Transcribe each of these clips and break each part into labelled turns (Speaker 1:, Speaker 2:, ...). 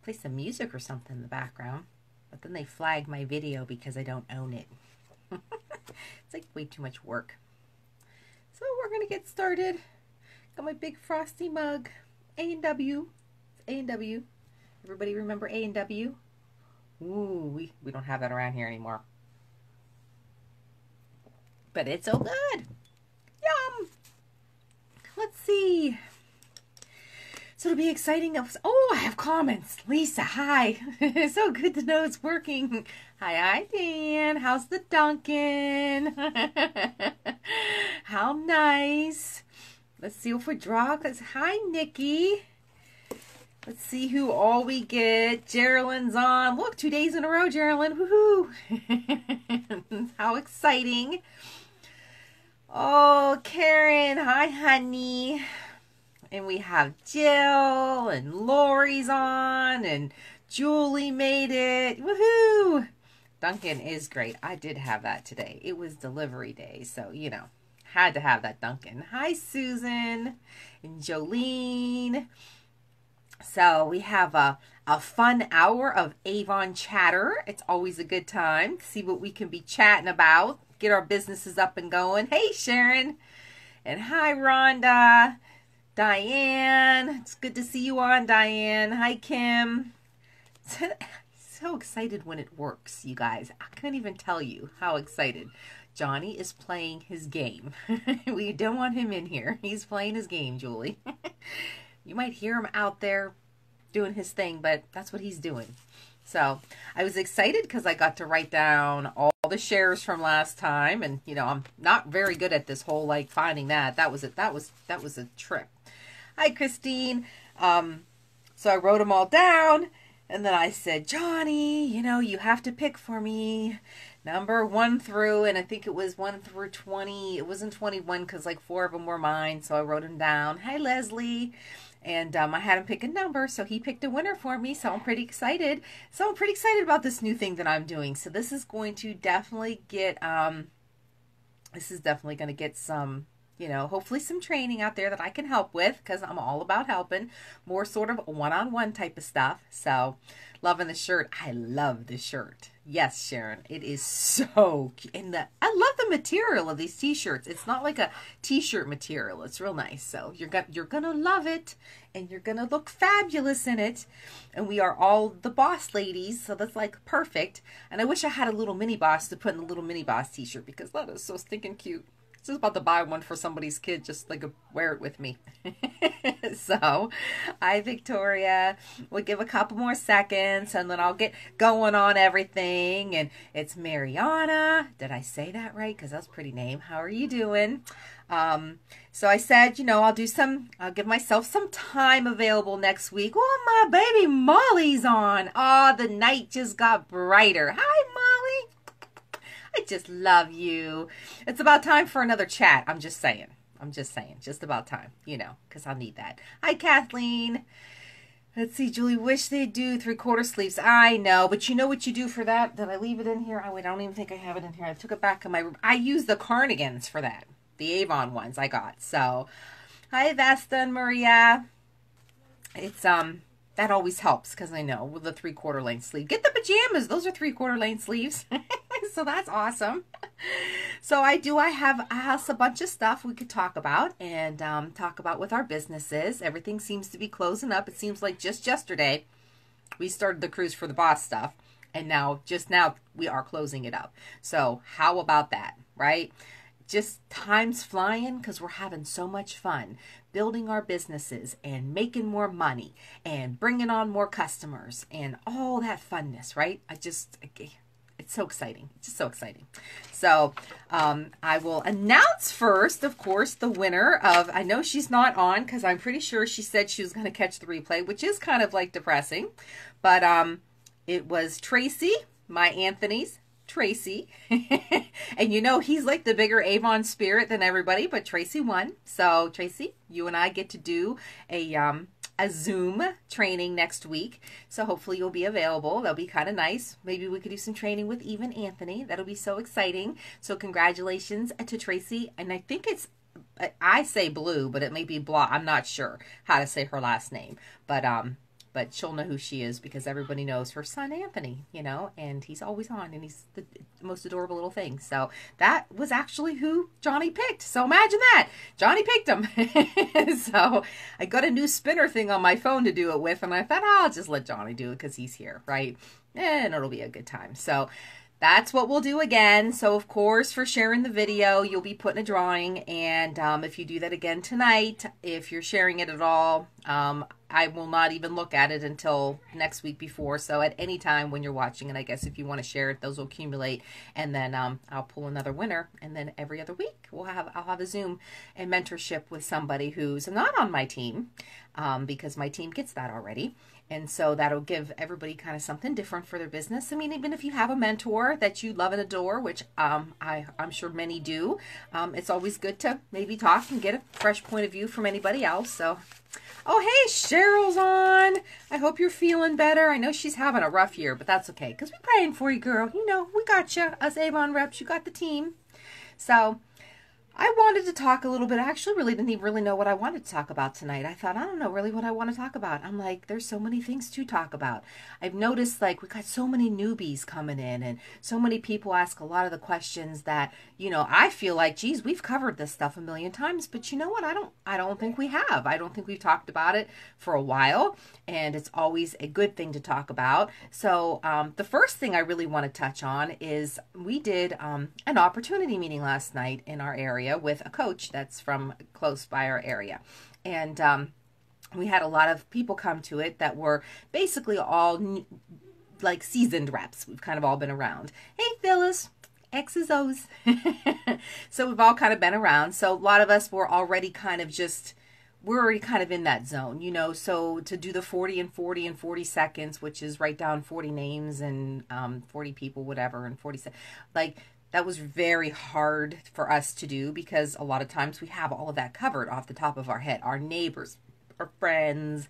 Speaker 1: play some music or something in the background. But then they flag my video because I don't own it. It's like way too much work. So we're going to get started. Got my big frosty mug. A&W. A&W. Everybody remember A&W? Ooh, we don't have that around here anymore. But it's so good. Yum! Let's see. So it'll be exciting. Oh, I have comments. Lisa, hi. So good to know it's working. Hi, Dan. How's the Dunkin'? How nice. Let's see if we draw. Hi, Nikki. Let's see who all we get. Geraldine's on. Look, 2 days in a row, Geraldine. Woohoo. How exciting. Oh, Karen. Hi, honey. And we have Jill and Lori's on and Julie made it. Woohoo! Dunkin' is great. I did have that today. It was delivery day, so, you know, had to have that Dunkin'. Hi, Susan and Jolene. So we have a fun hour of Avon chatter. It's always a good time to see what we can be chatting about. Get our businesses up and going. Hey, Sharon. And hi, Rhonda. Diane, it's good to see you on, Diane. Hi, Kim. So excited when it works, you guys. I can't even tell you how excited. Johnny is playing his game. We don't want him in here. He's playing his game, Julie. You might hear him out there doing his thing, but that's what he's doing. So I was excited because I got to write down all the shares from last time, and you know I'm not very good at this whole like finding that. That was a trip. Hi, Christine. So I wrote them all down, and then I said, Johnny, you know, you have to pick for me number 1 through, and I think it was 1 through 20. It wasn't 21 because like 4 of them were mine, so I wrote them down. Hi, Leslie. And I had him pick a number, so he picked a winner for me, so I'm pretty excited. So I'm pretty excited about this new thing that I'm doing. So this is going to definitely get, some, you know, hopefully some training out there that I can help with, because I'm all about helping. More sort of one-on-one type of stuff. So loving the shirt. I love this shirt. Yes, Sharon, it is so cute. And I love the material of these t-shirts. It's not like a t-shirt material. It's real nice. So you're gonna love it, and you're gonna look fabulous in it. And we are all the boss ladies, so that's like perfect. And I wish I had a little mini boss to put in the little mini boss t-shirt, because that is so stinking cute. Just about to buy one for somebody's kid, just like wear it with me. So, hi, Victoria. We'll give a couple more seconds, and then I'll get going on everything. And it's Mariana. Did I say that right? Because that's a pretty name. How are you doing? So I said, you know, I'll give myself some time available next week. Oh, my baby Molly's on. Oh, the night just got brighter. Hi, Molly. I just love you. It's about time for another chat. I'm just saying. Just about time, you know, because I'll need that. Hi, Kathleen. Let's see, Julie, wish they'd do 3/4 sleeves. I know, but you know what you do for that? Did I leave it in here? Oh, wait, I don't even think I have it in here. I took it back in my room. I used the carnigans for that. The Avon ones I got. So, hi, Vesta and Maria. It's, that always helps, because I know with the 3/4 length sleeve. Get the pajamas. Those are 3/4 length sleeves. So that's awesome. So I have a bunch of stuff we could talk about, and talk about with our businesses. Everything seems to be closing up. It seems like just yesterday we started the cruise for the boss stuff, and just now we are closing it up. So how about that, right? Just time's flying, because we're having so much fun building our businesses and making more money and bringing on more customers and all that funness, right? It's so exciting. It's just so exciting. So I will announce first, of course, the winner of, I know she's not on, because I'm pretty sure she said she was going to catch the replay, which is kind of like depressing. But it was Tracy, my Anthony's Tracy. And you know, he's like the bigger Avon spirit than everybody, but Tracy won. So Tracy, you and I get to do a Zoom training next week. So hopefully you'll be available. That'll be kind of nice. Maybe we could do some training with even Anthony. That'll be so exciting. So congratulations to Tracy. And I think I say Blue, but it may be Blah. I'm not sure how to say her last name. But but she'll know who she is because everybody knows her son Anthony, you know, and he's always on, and he's the most adorable little thing. So that was actually who Johnny picked. So imagine that. Johnny picked him. So I got a new spinner thing on my phone to do it with, and I thought, oh, I'll just let Johnny do it because he's here, right? And it'll be a good time. So that's what we'll do again. So, of course, for sharing the video, you'll be put in a drawing. And if you do that again tonight, if you're sharing it at all, I will not even look at it until next week before. So at any time when you're watching it, I guess if you want to share it, those will accumulate. And then I'll pull another winner. And then every other week, I'll have a Zoom and mentorship with somebody who's not on my team, because my team gets that already. And so that'll give everybody kind of something different for their business. I mean, even if you have a mentor that you love and adore, which I'm sure many do, it's always good to maybe talk and get a fresh point of view from anybody else. So, oh, hey, Cheryl's on. I hope you're feeling better. I know she's having a rough year, but that's okay because we're praying for you, girl. You know, we got you. Us Avon reps, you got the team. So I wanted to talk a little bit. I actually didn't even really know what I wanted to talk about tonight. I thought, I don't know really what I want to talk about. I'm like, there's so many things to talk about. I've noticed like we got so many newbies coming in and so many people ask a lot of the questions that, you know, I feel like, geez, we've covered this stuff a million times, but you know what? I don't think we have. I don't think we've talked about it for a while, and it's always a good thing to talk about. So the first thing I really want to touch on is we did an opportunity meeting last night in our area with a coach that's from close by our area. And we had a lot of people come to it that were basically all like seasoned reps. We've kind of all been around. Hey, Phyllis. X's, O's. So we've all kind of been around. So a lot of us were already kind of we're already kind of in that zone, you know. So to do the 40 and 40 and 40 seconds, which is write down 40 names and 40 people, whatever, and 40 seconds, like that was very hard for us to do because a lot of times we have all of that covered off the top of our head. Our neighbors, our friends,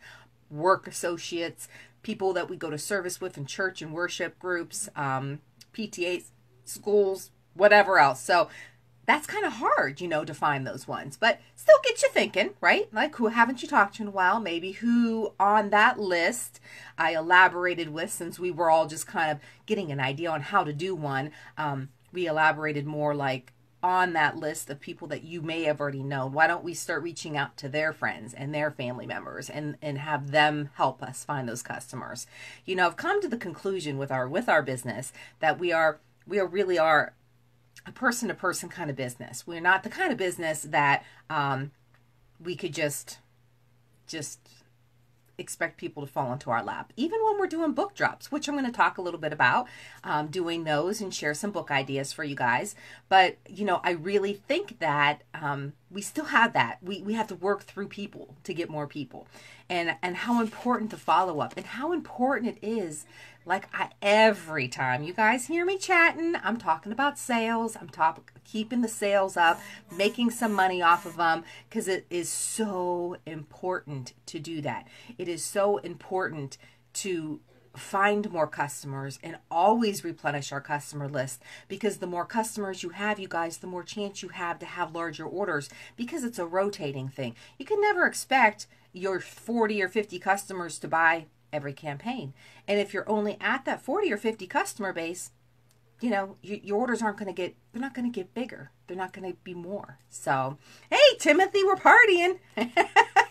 Speaker 1: work associates, people that we go to service with in church and worship groups, PTAs, schools, whatever else. So that's kind of hard, you know, to find those ones, but still get you thinking, right? Like, who haven't you talked to in a while? Maybe who on that list I elaborated with, since we were all just kind of getting an idea on how to do one. We elaborated more like on that list of people that you may have already known. Why don't we start reaching out to their friends and their family members and have them help us find those customers? You know, I've come to the conclusion with our business that we really are a person-to-person kind of business. We're not the kind of business that we could just expect people to fall into our lap. Even when we're doing book drops, which I'm going to talk a little bit about, doing those and share some book ideas for you guys. But, you know, I really think that we still have that. We have to work through people to get more people. And how important the follow-up and how important it is. Like every time you guys hear me chatting, I'm talking about sales. I'm keeping the sales up, making some money off of them, because it is so important to do that. It is so important to find more customers and always replenish our customer list, because the more customers you have, you guys, the more chance you have to have larger orders, because it's a rotating thing. You can never expect your 40 or 50 customers to buy every campaign. And if you're only at that 40 or 50 customer base, you know, your orders they're not going to get bigger. They're not going to be more. So, hey, Timothy, we're partying.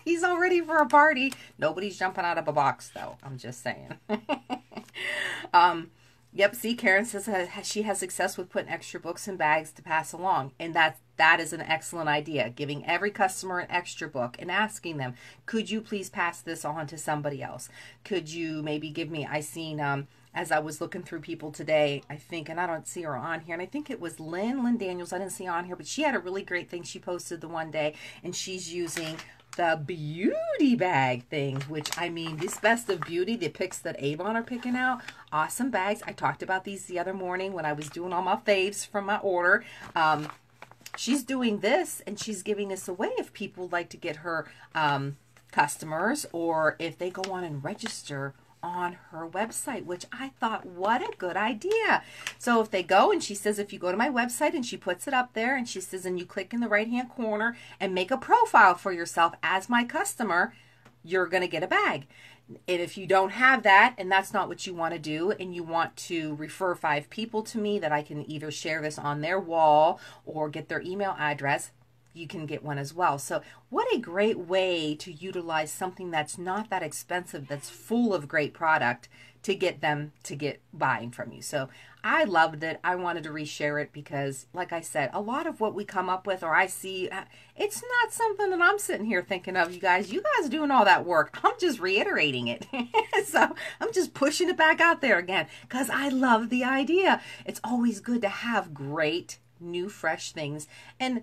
Speaker 1: He's all ready for a party. Nobody's jumping out of a box, though. I'm just saying. Yep, see, Karen says she has success with putting extra books in bags to pass along. And that is an excellent idea. Giving every customer an extra book and asking them, could you please pass this on to somebody else? Could you maybe give me, I seen, as I was looking through people today, I think, and I don't see her on here, and I think it was Lynn Daniels, I didn't see on here, but she had a really great thing she posted the one day, and she's using the beauty bag thing, which, I mean, this Best of Beauty, the picks that Avon are picking out, awesome bags. I talked about these the other morning when I was doing all my faves from my order. She's doing this, and she's giving this away if people like to get her customers, or if they go on and register on her website, which I thought, what a good idea. So if they go, and she says, if you go to my website, and she puts it up there, and she says, and you click in the right hand corner and make a profile for yourself as my customer, you're going to get a bag. And if you don't have that and that's not what you want to do, and you want to refer 5 people to me that I can either share this on their wall or get their email address, you can get one as well. So what a great way to utilize something that's not that expensive, that's full of great product, to get them to get buying from you. So I loved it. I wanted to reshare it because, like I said, a lot of what we come up with or I see, it's not something that I'm sitting here thinking of, you guys. You guys are doing all that work. I'm just reiterating it. So I'm just pushing it back out there again because I love the idea. It's always good to have great, new, fresh things. And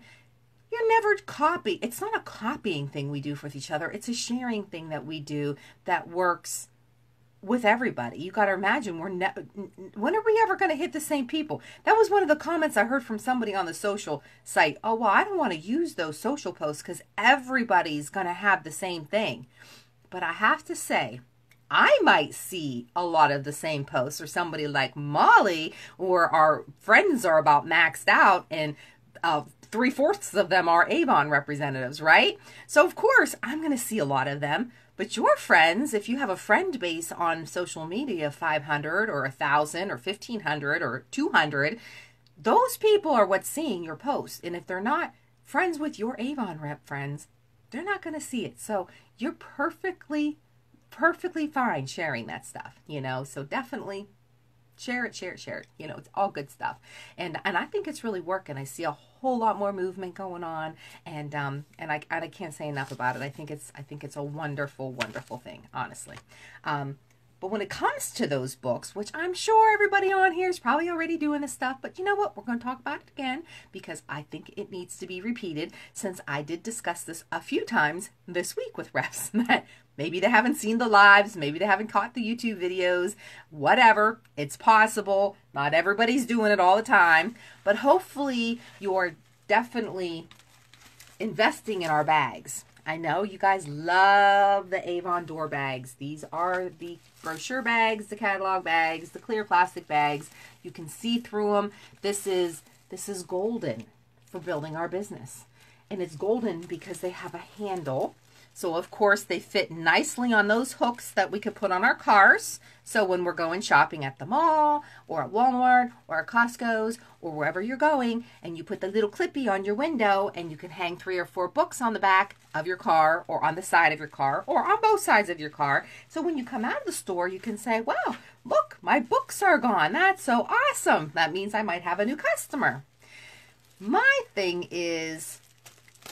Speaker 1: you're never copy. It's not a copying thing we do with each other. It's a sharing thing that we do that works with everybody. You got to imagine, when are we ever going to hit the same people? That was one of the comments I heard from somebody on the social site. Oh, well, I don't want to use those social posts because everybody's going to have the same thing. But I have to say, I might see a lot of the same posts, or somebody like Molly or our friends are about maxed out, and 3/4 of them are Avon representatives, right? So of course I'm going to see a lot of them. But your friends, if you have a friend base on social media, 500 or 1,000 or 1,500 or 200, those people are what's seeing your post. And if they're not friends with your Avon rep friends, they're not going to see it. So you're perfectly fine sharing that stuff, you know. So definitely share it. You know, it's all good stuff. And I think it's really working. I see a whole lot more movement going on, and I can't say enough about it. I think it's a wonderful thing, honestly. But when it comes to those books, which I'm sure everybody on here is probably already doing this stuff, but you know what? We're going to talk about it again because I think it needs to be repeated, since I did discuss this a few times this week with reps that maybe they haven't seen the lives, maybe they haven't caught the YouTube videos, whatever. It's possible. Not everybody's doing it all the time, but hopefully you're definitely investing in our bags. I know you guys love the Avon door bags. These are the brochure bags, the catalog bags, the clear plastic bags. You can see through them. This is golden for building our business. And it's golden because they have a handle. So of course they fit nicely on those hooks that we could put on our cars. So when we're going shopping at the mall or at Walmart or at Costco's or wherever you're going, and you put the little clippy on your window, and you can hang 3 or 4 books on the back of your car or on the side of your car or on both sides of your car. So when you come out of the store, you can say, wow, look, my books are gone. That's so awesome. That means I might have a new customer. My thing is,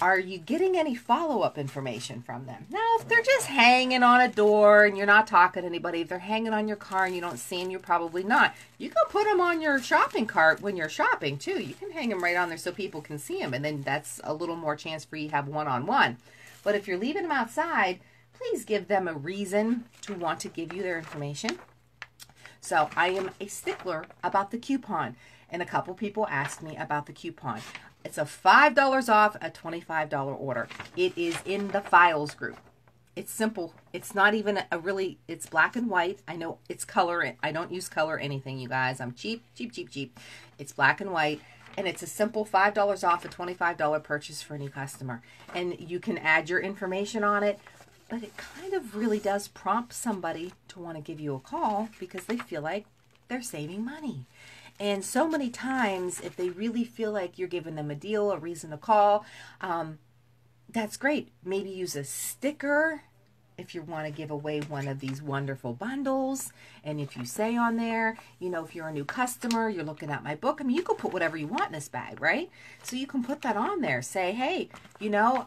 Speaker 1: are you getting any follow-up information from them? Now, if they're just hanging on a door and you're not talking to anybody, if they're hanging on your car and you don't see them, you're probably not. You can put them on your shopping cart when you're shopping, too. You can hang them right on there so people can see them, and then that's a little more chance for you to have one-on-one. But if you're leaving them outside, please give them a reason to want to give you their information. So I am a stickler about the coupon, and a couple people asked me about the coupon. It's a $5 off a $25 order. It is in the files group. It's simple. It's not even it's black and white. I know it's color. I don't use color anything, you guys. I'm cheap. It's black and white. And it's a simple $5 off a $25 purchase for a new customer. And you can add your information on it. But it kind of really does prompt somebody to want to give you a call because they feel like they're saving money. And so many times, if they really feel like you're giving them a deal, a reason to call, that's great. Maybe use a sticker if you want to give away one of these wonderful bundles. And if you say on there, you know, if you're a new customer, you're looking at my book, I mean, you can put whatever you want in this bag, right? So you can put that on there. Say, hey, you know,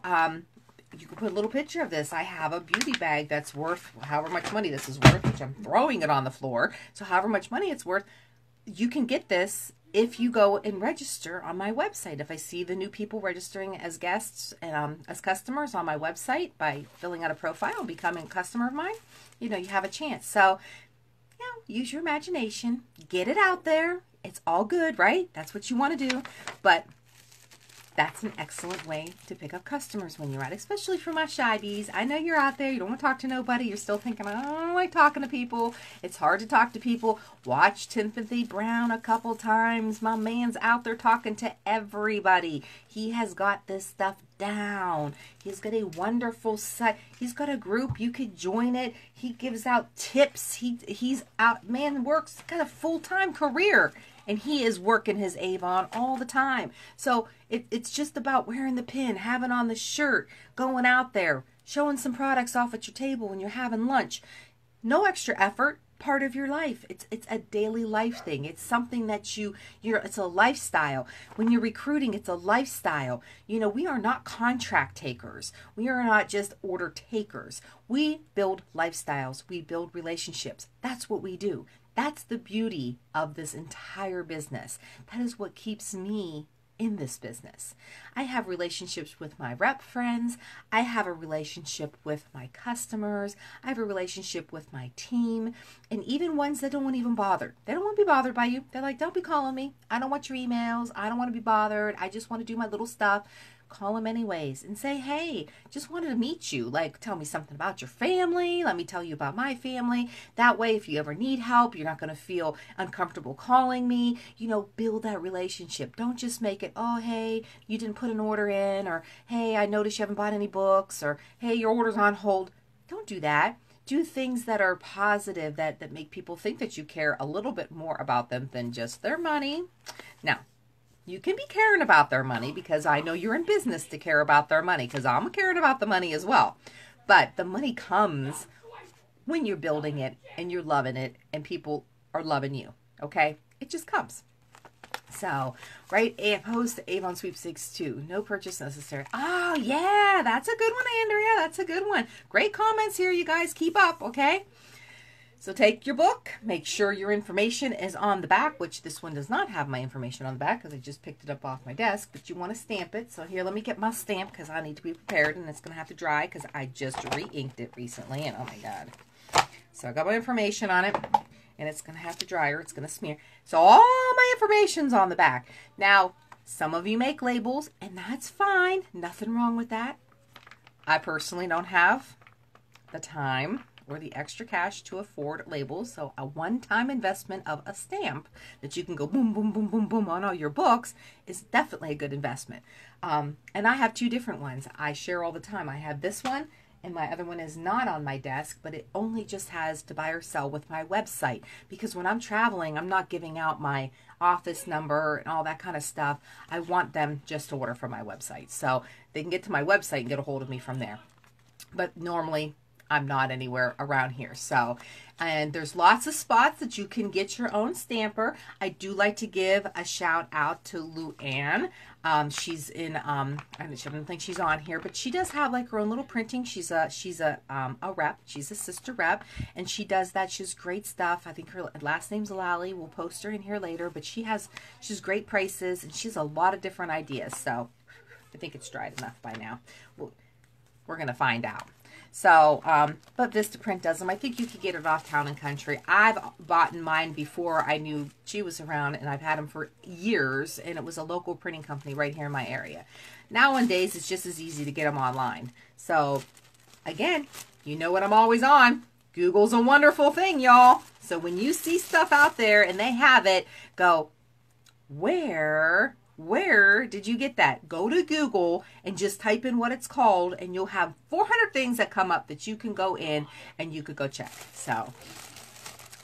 Speaker 1: you can put a little picture of this. I have a beauty bag that's worth however much money this is worth, which I'm throwing it on the floor. So however much money it's worth, you can get this if you go and register on my website. If I see the new people registering as guests and as customers on my website by filling out a profile, becoming a customer of mine, you know, you have a chance. So, you know, use your imagination, get it out there. It's all good, right? That's what you want to do. But That's an excellent way to pick up customers when you're out, especially for my shy bees. I know you're out there. You don't want to talk to nobody. You're still thinking, I don't like talking to people. It's hard to talk to people. Watch Timothy Brown a couple times. My man's out there talking to everybody. He has got this stuff down. He's got a wonderful site. He's got a group. You could join it. He gives out tips. He's out, man, works, got a full-time career. And he is working his Avon all the time. So it's just about wearing the pin, having on the shirt, going out there, showing some products off at your table when you're having lunch. No extra effort, part of your life. It's a daily life thing. It's something that it's a lifestyle. When you're recruiting, it's a lifestyle. You know, we are not contract takers. We are not just order takers. We build lifestyles. We build relationships. That's what we do. That's the beauty of this entire business. That is what keeps me in this business. I have relationships with my rep friends. I have a relationship with my customers. I have a relationship with my team, and even ones that don't want to even bother. They don't want to be bothered by you. They're like, don't be calling me. I don't want your emails. I don't want to be bothered. I just want to do my little stuff. Call them anyways and say, hey, just wanted to meet you. Like, tell me something about your family. Let me tell you about my family. That way, if you ever need help, you're not going to feel uncomfortable calling me. You know, build that relationship. Don't just make it, oh, hey, you didn't put an order in, or hey, I noticed you haven't bought any books, or hey, your order's on hold. Don't do that. Do things that are positive, that make people think that you care a little bit more about them than just their money. Now, you can be caring about their money, because I know you're in business to care about their money, because I'm caring about the money as well. But the money comes when you're building it and you're loving it and people are loving you. Okay? It just comes. So, right, post Avon Sweepstakes 2. No purchase necessary. Oh, yeah, that's a good one, Andrea. That's a good one. Great comments here, you guys. Keep up, okay? So take your book, make sure your information is on the back, which this one does not have my information on the back because I just picked it up off my desk, but you want to stamp it. So here, let me get my stamp because I need to be prepared, and it's going to have to dry because I just re-inked it recently, and oh my God. So I got my information on it, and it's going to have to dry or it's going to smear. So all my information's on the back. Now, some of you make labels, and that's fine. Nothing wrong with that. I personally don't have the time or the extra cash to afford labels, so a one-time investment of a stamp that you can go boom, boom, boom, boom, boom on all your books is definitely a good investment. And I have two different ones I share all the time. I have this one, and my other one is not on my desk, but it only just has to buy or sell with my website, because when I'm traveling, I'm not giving out my office number and all that kind of stuff. I want them just to order from my website, so they can get to my website and get a hold of me from there. But normally, I'm not anywhere around here. So, and there's lots of spots that you can get your own stamper. I do like to give a shout out to Luann. She's in, I don't think she's on here, but she does have like her own little printing. She's a rep. She's a sister rep, and she does that. She's great stuff. I think her last name's Lally. We'll post her in here later, but she's great prices, and she has a lot of different ideas. So I think it's dried enough by now. We're going to find out. So, but Vistaprint does them. I think you could get it off Town and Country. I've bought mine before I knew she was around, and I've had them for years, and it was a local printing company right here in my area. Nowadays, it's just as easy to get them online. So, again, you know what I'm always on. Google's a wonderful thing, y'all. So when you see stuff out there and they have it, go, where did you get that? Go to Google and just type in what it's called, and you'll have 400 things that come up that you can go in and you could go check. So,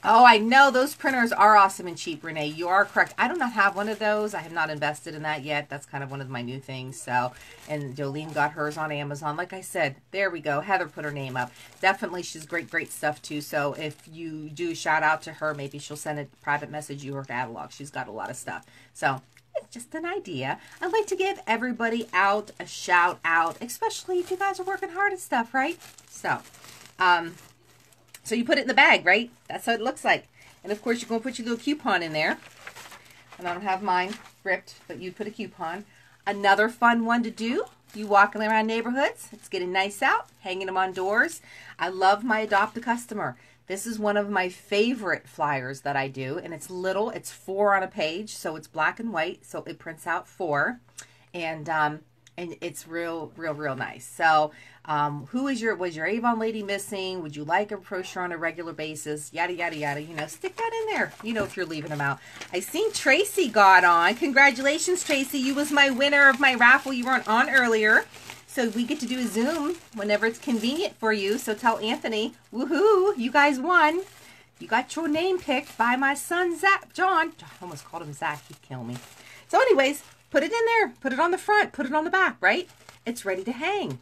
Speaker 1: oh, I know those printers are awesome and cheap, Renee. You are correct. I do not have one of those. I have not invested in that yet. That's kind of one of my new things. So, and Jolene got hers on Amazon. Like I said, there we go. Heather put her name up. Definitely, she's great stuff too. So if you do shout out to her, maybe she'll send a private message you her catalog. She's got a lot of stuff. So, it's just an idea. I'd like to give everybody out a shout out, especially if you guys are working hard at stuff, right? So, so you put it in the bag, right? That's how it looks like. And of course, you're going to put your little coupon in there. And I don't have mine ripped, but you put a coupon. Another fun one to do. You walking around neighborhoods. It's getting nice out. Hanging them on doors. I love my Adopt a Customer. This is one of my favorite flyers that I do, and it's little. It's 4 on a page, so it's black and white, so it prints out 4. And it's real nice. So, was your Avon lady missing? Would you like a brochure on a regular basis? Yada, yada, yada. You know, stick that in there, you know, if you're leaving them out. I seen Tracy got on. Congratulations, Tracy. You was my winner of my raffle. You weren't on earlier. So we get to do a Zoom whenever it's convenient for you. So tell Anthony, woohoo, you guys won. You got your name picked by my son, John. I almost called him Zach. He'd kill me. So anyways, put it in there. Put it on the front. Put it on the back, right? It's ready to hang.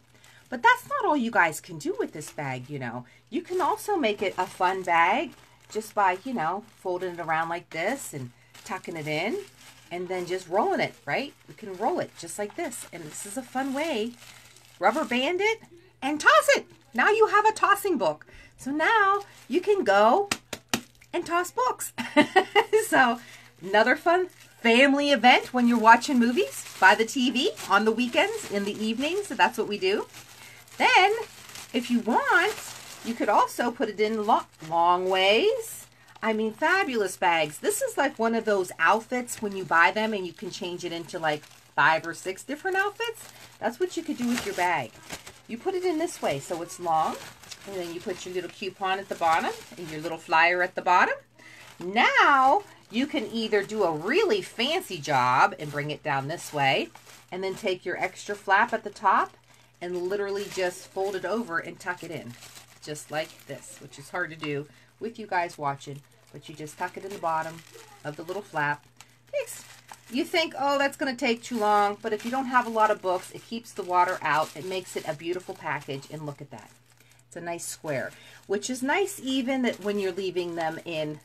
Speaker 1: But that's not all you guys can do with this bag, you know. You can also make it a fun bag just by, you know, folding it around like this and tucking it in and then just rolling it, right? You can roll it just like this. And this is a fun way. Rubber band it and toss it. Now you have a tossing book. So now you can go and toss books. So another fun family event when you're watching movies by the TV on the weekends, in the evenings. So that's what we do. Then, if you want, you could also put it in long ways. I mean, fabulous bags. This is like one of those outfits when you buy them and you can change it into like 5 or 6 different outfits. That's what you could do with your bag. You put it in this way so it's long. And then you put your little coupon at the bottom and your little flyer at the bottom. Now, you can either do a really fancy job and bring it down this way and then take your extra flap at the top and literally just fold it over and tuck it in. Just like this, which is hard to do with you guys watching. But you just tuck it in the bottom of the little flap. You think, oh, that's going to take too long. But if you don't have a lot of books, it keeps the water out. It makes it a beautiful package. And look at that. It's a nice square. Which is nice even that when you're leaving them in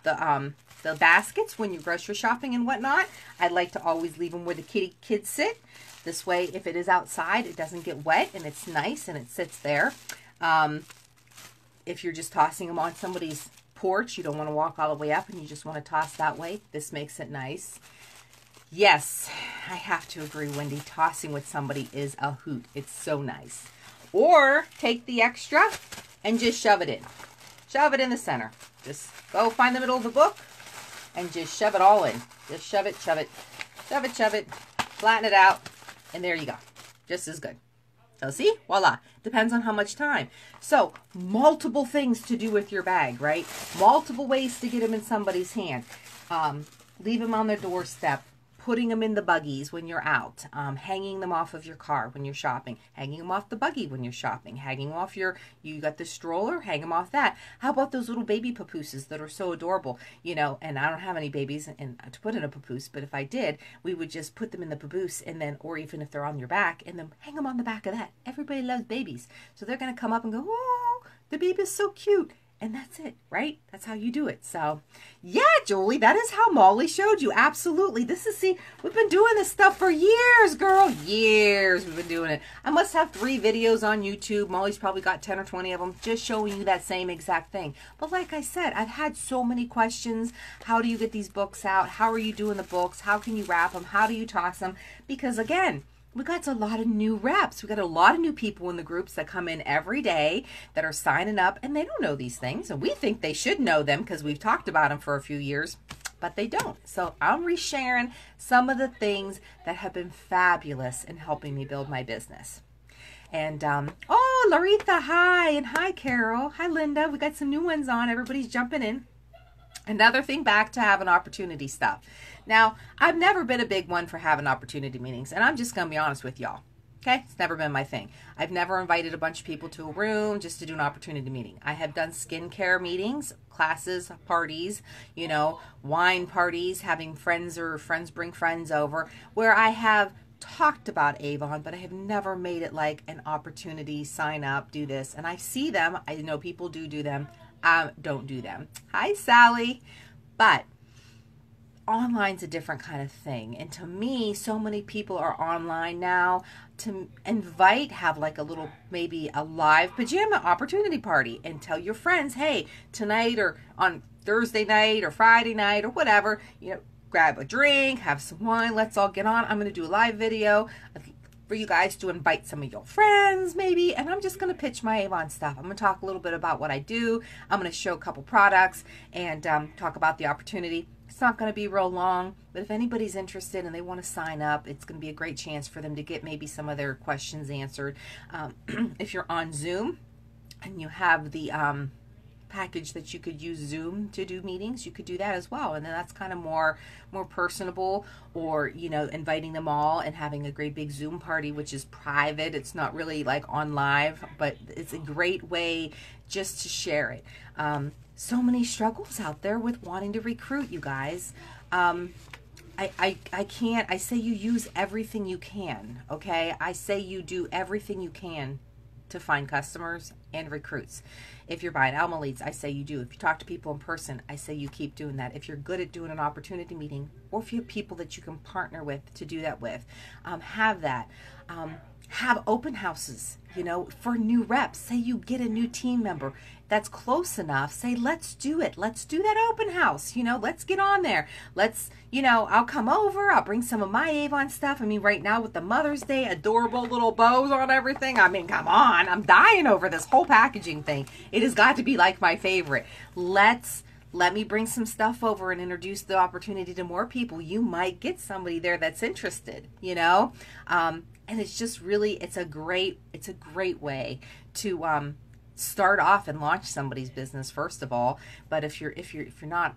Speaker 1: the baskets when you're grocery shopping and whatnot. I like to always leave them where the kids sit. This way, if it is outside, it doesn't get wet and it's nice and it sits there. If you're just tossing them on somebody's porch, you don't want to walk all the way up and you just want to toss that way. This makes it nice. Yes, I have to agree, Wendy. Tossing with somebody is a hoot. It's so nice. Or take the extra and just shove it in. Shove it in the center. Just go find the middle of the book and just shove it all in. Just shove it, shove it, shove it, shove it, flatten it out, and there you go. Just as good. So see, voila. Depends on how much time. So multiple things to do with your bag, right? Multiple ways to get them in somebody's hand. Leave them on their doorstep. Putting them in the buggies when you're out, hanging them off of your car when you're shopping, hanging them off the buggy when you're shopping, hanging them off you got the stroller, hang them off that. How about those little baby papooses that are so adorable, you know, and I don't have any babies to put in a papoose, but if I did, we would just put them in the papoose and then, or even if they're on your back, and then hang them on the back of that. Everybody loves babies. So they're going to come up and go, oh, the baby's so cute. And that's it, right? That's how you do it. So, yeah, Jolie, that is how Molly showed you. Absolutely. See, we've been doing this stuff for years, girl. Years we've been doing it. I must have 3 videos on YouTube. Molly's probably got 10 or 20 of them just showing you that same exact thing. But like I said, I've had so many questions. How do you get these books out? How are you doing the books? How can you wrap them? How do you toss them? Because, again, we got a lot of new reps. We got a lot of new people in the groups that come in every day that are signing up, and they don't know these things. And we think they should know them because we've talked about them for a few years, but they don't. So I'm resharing some of the things that have been fabulous in helping me build my business. And, oh, Laritha, hi. And hi, Carol. Hi, Linda. We got some new ones on. Everybody's jumping in. Another thing back to having opportunity stuff. Now, I've never been a big one for having opportunity meetings, and I'm just going to be honest with y'all. Okay? It's never been my thing. I've never invited a bunch of people to a room just to do an opportunity meeting. I have done skincare meetings, classes, parties, you know, wine parties, having friends or friends bring friends over, where I have talked about Avon, but I have never made it like an opportunity, sign up, do this. And I see them. I know people do them. Don't do them. Hi, Sally. But online's a different kind of thing. And to me, so many people are online now. To invite, have like a little, maybe a live pajama opportunity party and tell your friends, hey, tonight or on Thursday night or Friday night or whatever, you know, grab a drink, have some wine, let's all get on. I'm going to do a live video for you guys to invite some of your friends maybe, and I'm just going to pitch my Avon stuff. I'm going to talk a little bit about what I do. I'm going to show a couple products and talk about the opportunity. It's not going to be real long, but if anybody's interested and they want to sign up, it's going to be a great chance for them to get maybe some of their questions answered. If you're on Zoom and you have the package that you could use Zoom to do meetings, you could do that as well. And then that's kind of more personable, or, you know, inviting them all and having a great big Zoom party, which is private. It's not really like on live, but it's a great way just to share it. So many struggles out there with wanting to recruit, you guys. I can't, I say you use everything you can, okay? I say you do everything you can to find customers and recruits. If you're buying Alma leads, I say you do. If you talk to people in person, I say you keep doing that. If you're good at doing an opportunity meeting, or if you have people that you can partner with to do that with, have that. Have open houses, you know, for new reps. Say you get a new team member that's close enough. Say, let's do it. Let's do that open house. You know, let's get on there. Let's, you know, I'll come over. I'll bring some of my Avon stuff. I mean, right now with the Mother's Day, adorable little bows on everything. I mean, come on. I'm dying over this whole packaging thing. It has got to be like my favorite. Let me bring some stuff over and introduce the opportunity to more people. You might get somebody there that's interested, you know? And it's just really, it's a great way to start off and launch somebody's business, first of all. But if you're not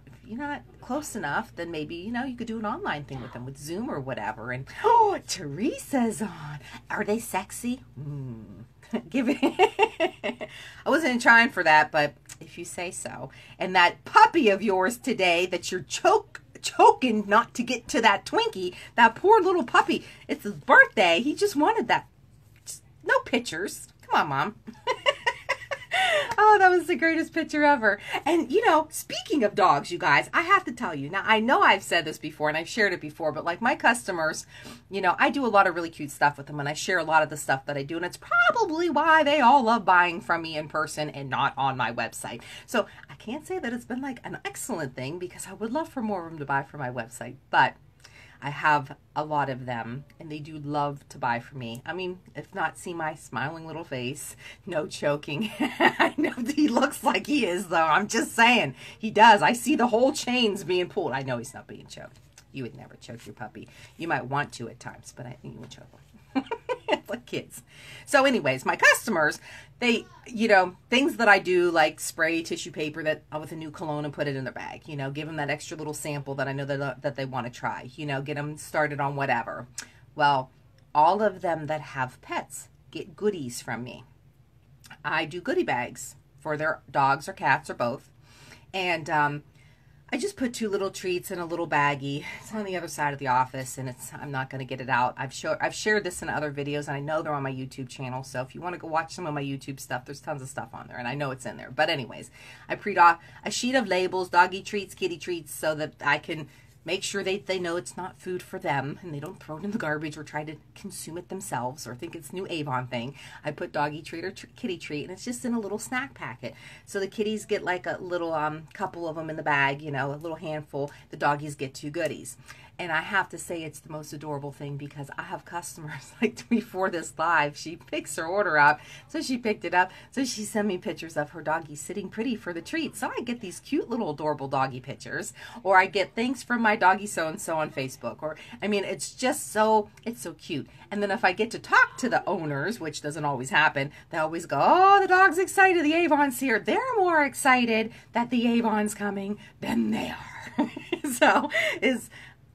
Speaker 1: close enough, then maybe, you know, you could do an online thing with them, with Zoom or whatever. And oh, Teresa's on. Are they sexy? Give it. I wasn't trying for that, but if you say so. And that puppy of yours today that you're choking not to get to that Twinkie, that poor little puppy. It's his birthday. He just wanted that. Just, no pictures. Come on, Mom. Oh, that was the greatest picture ever. And, you know, speaking of dogs, you guys, I have to tell you, now I know I've said this before and I've shared it before, but like my customers, you know, I do a lot of really cute stuff with them and I share a lot of the stuff that I do. And it's probably why they all love buying from me in person and not on my website. So I can't say that it's been like an excellent thing, because I would love for more of them to buy from my website. But I have a lot of them, and they do love to buy from me. I mean, if not, see my smiling little face, no choking. I know he looks like he is, though. I'm just saying, he does. I see the whole chains being pulled. I know he's not being choked. You would never choke your puppy. You might want to at times, but I think you would choke him. Like kids. So anyways, my customers, they, you know, things that I do, like spray tissue paper that with a new cologne and put it in their bag, you know, give them that extra little sample that I know that they want to try, you know, get them started on whatever. Well, all of them that have pets get goodies from me. I do goodie bags for their dogs or cats or both. And I just put 2 little treats in a little baggie. It's on the other side of the office, and I'm not going to get it out. I've shared this in other videos, and I know they're on my YouTube channel. So if you want to go watch some of my YouTube stuff, there's tons of stuff on there, and I know it's in there. But anyways, I print off a sheet of labels, doggy treats, kitty treats, so that I can make sure they know it's not food for them and they don't throw it in the garbage or try to consume it themselves or think it's new Avon thing. I put doggy treat or kitty treat, and it's just in a little snack packet. So the kitties get like a little couple of them in the bag, you know, a little handful. The doggies get 2 goodies. And I have to say it's the most adorable thing, because I have customers, like before this live, she picks her order up. So she picked it up. So she sent me pictures of her doggy sitting pretty for the treat. So I get these cute little adorable doggy pictures. Or I get thanks from my doggy so-and-so on Facebook. Or, I mean, it's just so, it's so cute. And then if I get to talk to the owners, which doesn't always happen, they always go, oh, the dog's excited, the Avon's here. They're more excited that the Avon's coming than they are. So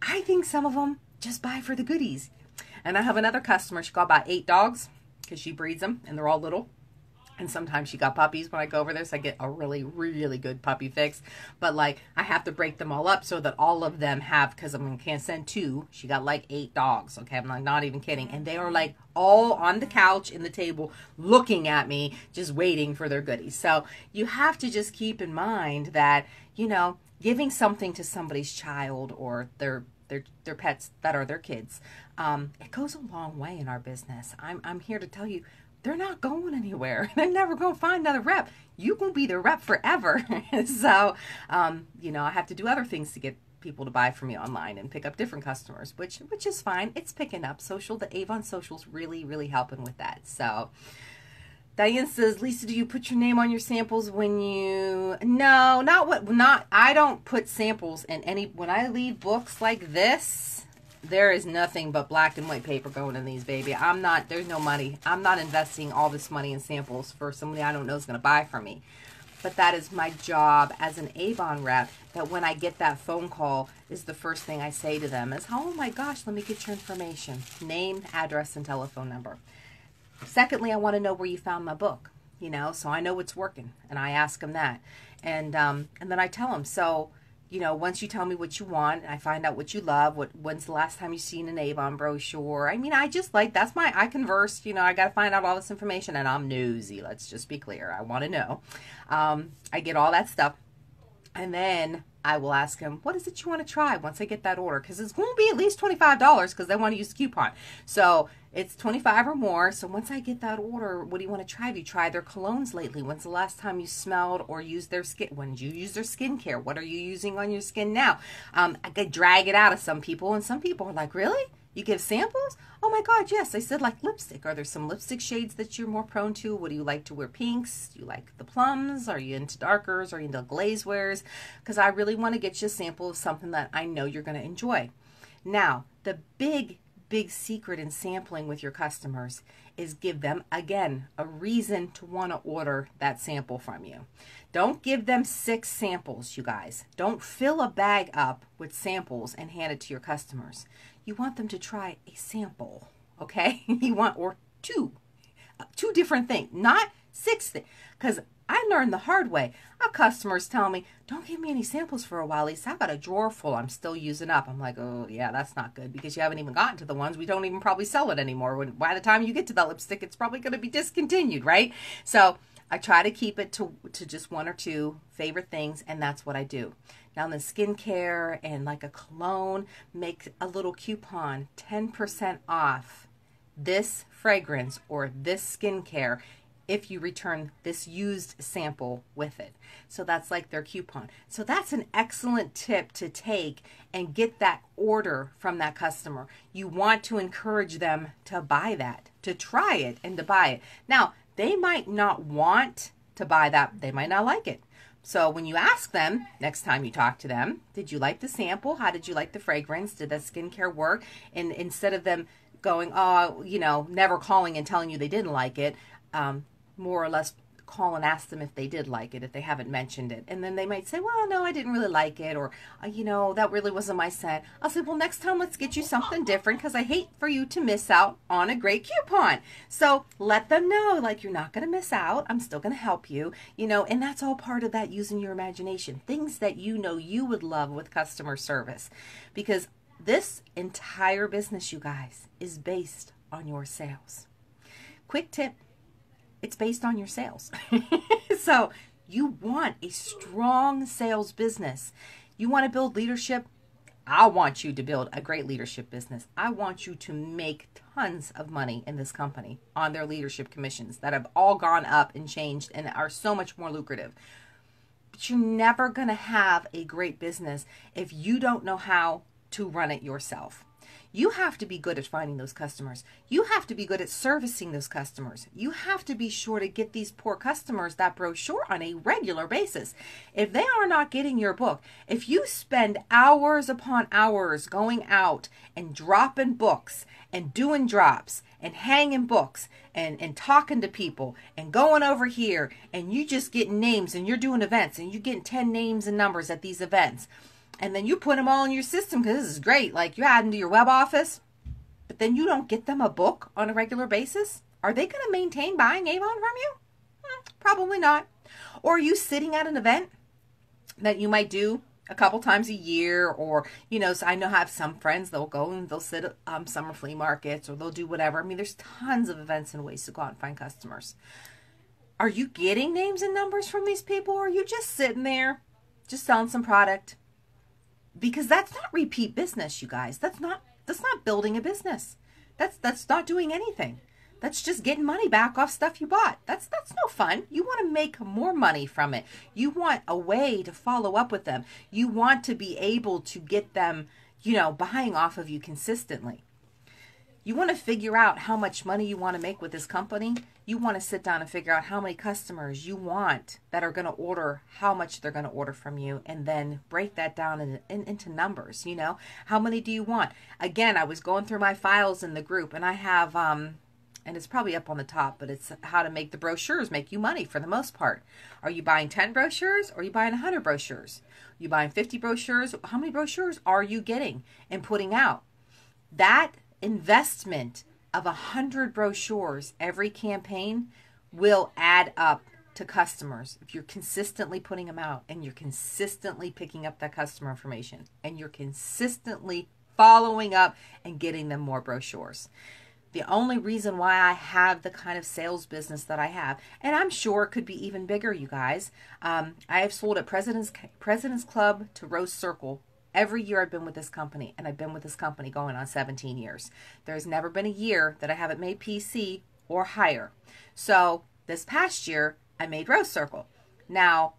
Speaker 1: I think some of them just buy for the goodies. And I have another customer, she got about 8 dogs, because she breeds them, and they're all little. And sometimes she got puppies when I go over there, so I get a really, really good puppy fix. But, like, I have to break them all up so that all of them have, because I can't send 2. She got, like, 8 dogs, okay? I'm like, not even kidding. And they are, like, all on the couch in the table looking at me, just waiting for their goodies. So you have to just keep in mind that, you know, giving something to somebody's child or their pets that are their kids, it goes a long way in our business. I'm here to tell you, they're not going anywhere. They're never going to find another rep. You will be their rep forever. So, you know, I have to do other things to get people to buy from me online and pick up different customers, which is fine. It's picking up. The Avon Social's really, really helping with that. So Diane says, Lisa, do you put your name on your samples when you... No, I don't put samples in any... When I leave books like this, there is nothing but black and white paper going in these, baby. There's no money. I'm not investing all this money in samples for somebody I don't know is going to buy from me. But that is my job as an Avon rep, that when I get that phone call, is the first thing I say to them is, oh my gosh, let me get your information. Name, address, and telephone number. Secondly, I want to know where you found my book, so I know it's working. And I ask them that. And then I tell them, so, once you tell me what you want, I find out what you love, when's the last time you've seen an Avon brochure. I mean, I converse, I got to find out all this information, and I'm nosy. Let's just be clear. I want to know. I get all that stuff. And then I will ask him, what is it you want to try once I get that order? Because it's going to be at least $25 because they want to use the coupon. So it's $25 or more. So once I get that order, what do you want to try? Have you tried their colognes lately? When's the last time you smelled or used their skin? When did you use their skincare? What are you using on your skin now? I could drag it out of some people, and some people are like, really? You give samples? Oh my God, yes. I said like lipstick. Are there some lipstick shades that you're more prone to? What do you like to wear? Pinks? Do you like the plums? Are you into darkers? Are you into glaze wears? Because I really want to get you a sample of something that I know you're going to enjoy. Now, the big secret in sampling with your customers is give them, again, a reason to want to order that sample from you. Don't give them 6 samples, you guys. Don't fill a bag up with samples and hand it to your customers. You want them to try a sample, okay? Or two different things, not 6 things. Because I learned the hard way. Our customers tell me, don't give me any samples for a while, Lisa. I've got a drawer full I'm still using up. I'm like, oh, yeah, that's not good because you haven't even gotten to the ones. We don't even probably sell it anymore. By the time you get to that lipstick, it's probably going to be discontinued, right? So I try to keep it to just 1 or 2 favorite things, and that's what I do. Now in the skincare and like a cologne, make a little coupon, 10% off this fragrance or this skincare if you return this used sample with it. So that's like their coupon. So that's an excellent tip to take and get that order from that customer. You want to encourage them to buy that, to try it and to buy it. Now, they might not want to buy that. They might not like it. So when you ask them, next time you talk to them, did you like the sample? How did you like the fragrance? Did that skincare work? And instead of them going, oh, never calling and telling you they didn't like it, more or less call and ask them if they did like it, if they haven't mentioned it. And then they might say, well, no, I didn't really like it, or, that really wasn't my scent. I'll say, well, next time let's get you something different because I hate for you to miss out on a great coupon. So let them know, like, you're not going to miss out. I'm still going to help you, and that's all part of that using your imagination. Things that you would love with customer service, because this entire business, you guys, is based on your sales. Quick tip. It's based on your sales. So you want a strong sales business. You want to build leadership. I want you to build a great leadership business. I want you to make tons of money in this company on their leadership commissions that have all gone up and changed and are so much more lucrative. But you're never going to have a great business if you don't know how to run it yourself. You have to be good at finding those customers. You have to be good at servicing those customers. You have to be sure to get these poor customers that brochure on a regular basis. If they are not getting your book, if you spend hours upon hours going out and dropping books and doing drops and hanging books and talking to people and going over here and you just getting names and you're doing events and you're getting 10 names and numbers at these events, and then you put them all in your system because this is great. Like you add them to your web office, but then you don't get them a book on a regular basis. Are they going to maintain buying Avon from you? Probably not. Or are you sitting at an event that you might do a couple times a year, or, so I know I have some friends, they'll go and they'll sit at summer flea markets or they'll do whatever. I mean, there's tons of events and ways to go out and find customers. Are you getting names and numbers from these people, or are you just sitting there just selling some product? Because that's not repeat business, you guys. That's not building a business. That's not doing anything. That's just getting money back off stuff you bought. That's no fun. You want to make more money from it. You want a way to follow up with them. You want to be able to get them, buying off of you consistently. You want to figure out how much money you want to make with this company. You want to sit down and figure out how many customers you want that are going to order, how much they're going to order from you, and then break that down into numbers. How many do you want? Again, I was going through my files in the group, and I have, and it's probably up on the top, but it's how to make the brochures make you money for the most part. Are you buying 10 brochures or are you buying 100 brochures? Are you buying 50 brochures? How many brochures are you getting and putting out? That investment of 100 brochures every campaign will add up to customers if you're consistently putting them out and you're consistently picking up that customer information and you're consistently following up and getting them more brochures. The only reason why I have the kind of sales business that I have, and I'm sure it could be even bigger, you guys. I have sold at President's Club to Rose Circle. Every year I've been with this company, and I've been with this company going on 17 years. There's never been a year that I haven't made PC or higher. So this past year, I made Rose Circle. Now,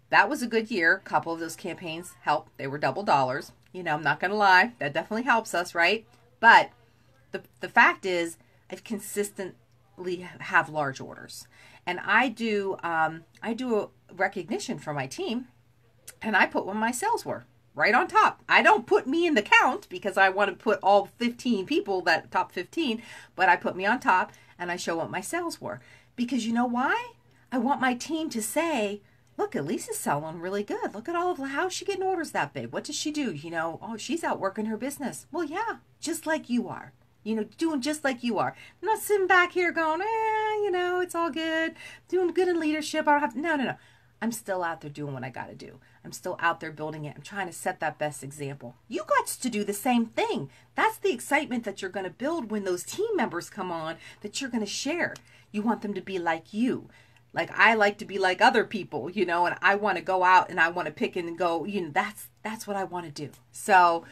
Speaker 1: that was a good year. A couple of those campaigns helped. They were double dollars. I'm not going to lie. That definitely helps us, right? But the fact is, I consistently have large orders. And I do a recognition for my team, and I put what my sales were. Right on top. I don't put me in the count because I want to put all 15 people, that top 15, but I put me on top and I show what my sales were. Because you know why? I want my team to say, look, Elisa's selling really good. Look at all of how's she getting orders that big? What does she do? Oh, she's out working her business. Well, yeah, just like you are. Doing just like you are. I'm not sitting back here going, it's all good. Doing good in leadership. I don't have to. No. I'm still out there doing what I got to do. I'm still out there building it. I'm trying to set that best example. You got to do the same thing. That's the excitement that you're going to build when those team members come on that you're going to share. You want them to be like you. Like I like to be like other people, and I want to go out and I want to pick and go, that's what I want to do. So,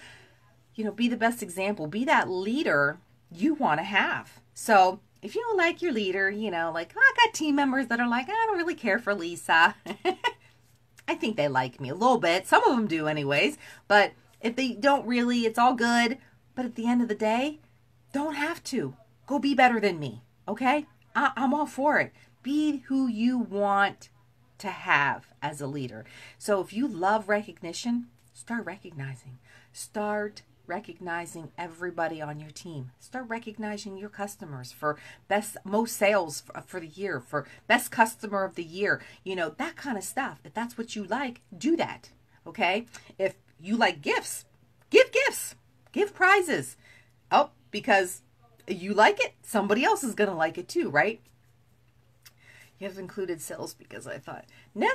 Speaker 1: be the best example. Be that leader you want to have. So, if you don't like your leader, I got team members that are like, I don't really care for Lisa. I think they like me a little bit. Some of them do anyways. But if they don't really, it's all good. But at the end of the day, don't have to. Go be better than me. Okay? I'm all for it. Be who you want to have as a leader. So if you love recognition, start recognizing. Start recognizing everybody on your team. Start recognizing your customers for most sales for the year, for best customer of the year, that kind of stuff. If that's what you like, do that. Okay. If you like gifts, give gifts, give prizes. Oh, because you like it, somebody else is going to like it too, right? You have included sales because I thought, no,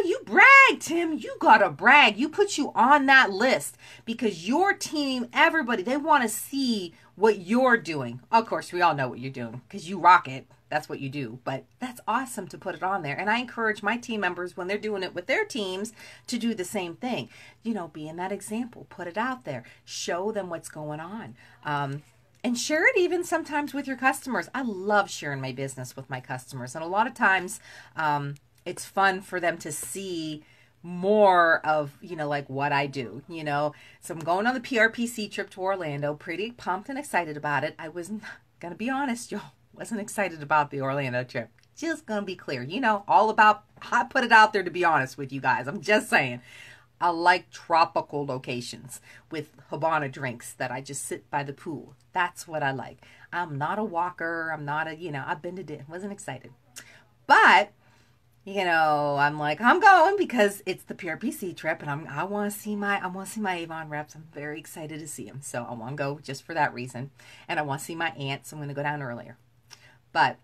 Speaker 1: you brag, Tim. You got to brag. You put you on that list because your team, everybody, they want to see what you're doing. Of course, we all know what you're doing because you rock it. That's what you do. But that's awesome to put it on there. And I encourage my team members when they're doing it with their teams to do the same thing. Be in that example. Put it out there. Show them what's going on. And share it even sometimes with your customers. I love sharing my business with my customers. And a lot of times it's fun for them to see more of, like what I do, So I'm going on the PRPC trip to Orlando, pretty pumped and excited about it. I was going to be honest, y'all, wasn't excited about the Orlando trip. Just going to be clear, all about, I put it out there to be honest with you guys. I'm just saying. I like tropical locations with Habana drinks that I just sit by the pool. That's what I like. I'm not a walker. I'm not I've been to wasn't excited. But, I'm like, I'm going because it's the PRPC trip and I want to see my Avon reps. I'm very excited to see them. So I want to go just for that reason. And I want to see my aunt, so I'm going to go down earlier. But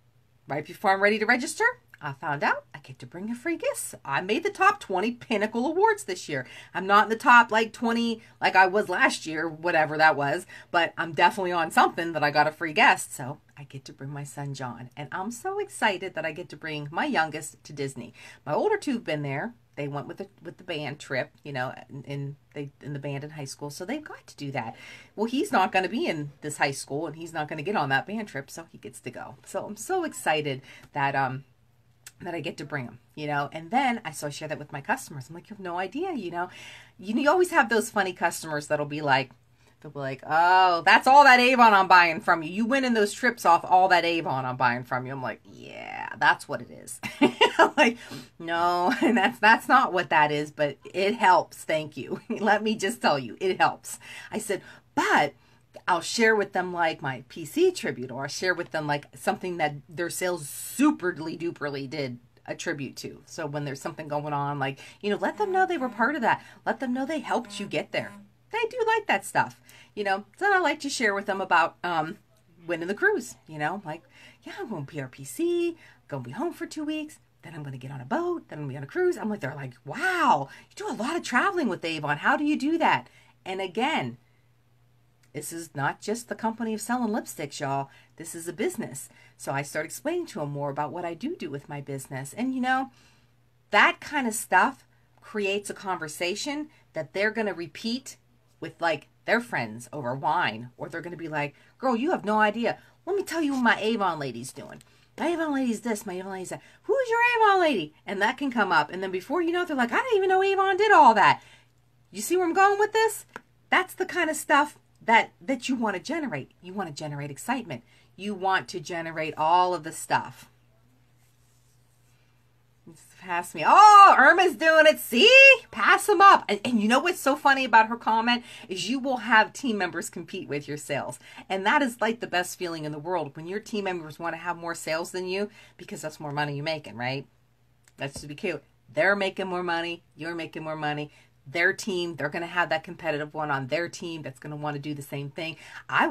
Speaker 1: right before I'm ready to register, I found out I get to bring a free gift. I made the top 20 Pinnacle Awards this year. I'm not in the top 20 like I was last year, whatever that was, but I'm definitely on something that I got a free guest. So I get to bring my son John, and I'm so excited that I get to bring my youngest to Disney. My older two have been there. They went with the band trip, in the band in high school, so they've got to do that. Well, he's not going to be in this high school, and he's not going to get on that band trip, so he gets to go. So I'm so excited that I get to bring them, and then I share that with my customers. I'm like, you have no idea, you always have those funny customers that'll be like, They'll be like, oh, that's all that Avon I'm buying from you. You winning those trips off all that Avon I'm buying from you. I'm like, yeah, that's what it is. I'm like, no, and that's not what that is, but it helps. Thank you. Let me just tell you, it helps. I said, but I'll share with them like my PC tribute, or I'll share with them like something that their sales superly duperly did a tribute to. So when there's something going on, like, let them know they were part of that. Let them know they helped you get there. They do like that stuff, So I like to share with them about winning the cruise, like, yeah, I'm going to PRPC, going to be home for 2 weeks. Then I'm going to get on a boat. Then I'm going to be on a cruise. I'm like, they're like, wow, you do a lot of traveling with Avon. How do you do that? And again, this is not just the company of selling lipsticks, y'all. This is a business. So I start explaining to them more about what I do with my business. And, that kind of stuff creates a conversation that they're going to repeat with like their friends over wine, or they're going to be like, girl, you have no idea. Let me tell you what my Avon lady's doing. My Avon lady's this, my Avon lady's that. Who's your Avon lady? And that can come up. And then before you know it, they're like, I didn't even know Avon did all that. You see where I'm going with this? That's the kind of stuff that you want to generate. You want to generate excitement. You want to generate all of the stuff. Pass me. Oh, Irma's doing it. See? Pass them up. And you know what's so funny about her comment is you will have team members compete with your sales. And that is like the best feeling in the world when your team members want to have more sales than you, because that's more money you're making, right? That's to be cute. They're making more money. You're making more money. Their team, they're going to have that competitive one on their team that's going to want to do the same thing. I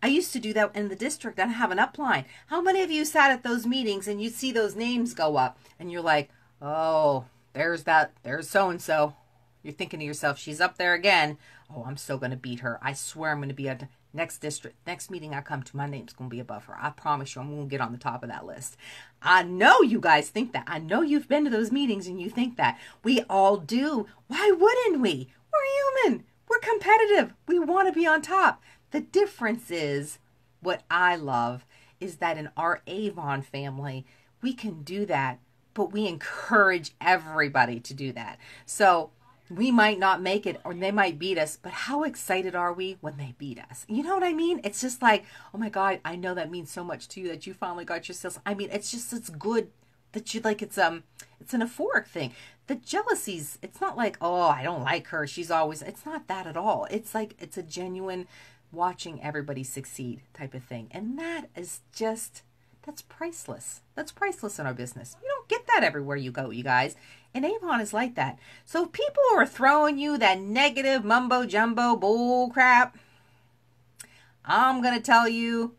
Speaker 1: used to do that in the district. I have an upline. How many of you sat at those meetings and you see those names go up and you're like, oh, there's so-and-so. You're thinking to yourself, she's up there again. Oh, I'm still going to beat her. I swear I'm going to be at next district. Next meeting I come to, my name's going to be above her. I promise you I'm going to get on the top of that list. I know you guys think that. I know you've been to those meetings and you think that. We all do. Why wouldn't we? We're human. We're competitive. We want to be on top. The difference is, what I love is that in our Avon family, we can do that, but we encourage everybody to do that. So we might not make it, or they might beat us, but how excited are we when they beat us? You know what I mean? It's just like, oh my God, I know that means so much to you that you finally got your sales. I mean, it's good that you like, it's an euphoric thing. The jealousies, it's not like, oh, I don't like her. It's not that at all. It's like, it's a genuine watching everybody succeed type of thing. And that is just, that's priceless. That's priceless in our business. You don't get that everywhere you go, you guys. And Avon is like that. So if people are throwing you that negative mumbo jumbo bull crap, I'm going to tell you,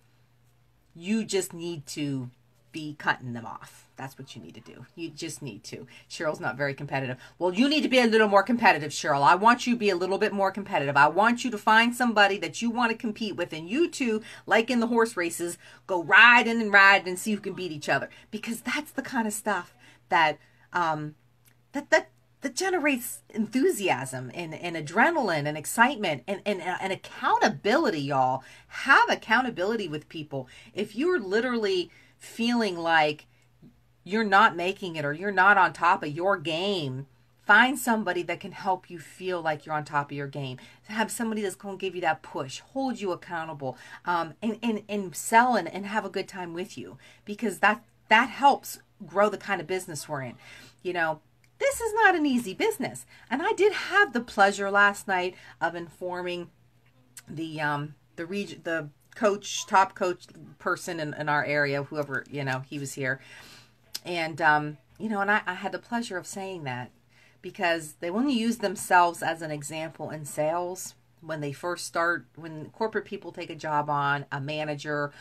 Speaker 1: you just need to be cutting them off. That's what you need to do. You just need to. Cheryl's not very competitive. Well, you need to be a little more competitive, Cheryl. I want you to be a little bit more competitive. I want you to find somebody that you want to compete with, and you two, like in the horse races, go riding and see who can beat each other. Because that's the kind of stuff that that generates enthusiasm and adrenaline and excitement and accountability, y'all. Have accountability with people. If you're literally feeling like you're not making it or you're not on top of your game, find somebody that can help you feel like you're on top of your game. Have somebody that's going to give you that push, hold you accountable, and sell and have a good time with you, because that helps grow the kind of business we're in. This is not an easy business. And I did have the pleasure last night of informing the top coach person in our area, whoever, he was here. And, and I had the pleasure of saying that, because they want to use themselves as an example in sales. When they first start, when corporate people take a job on, a manager,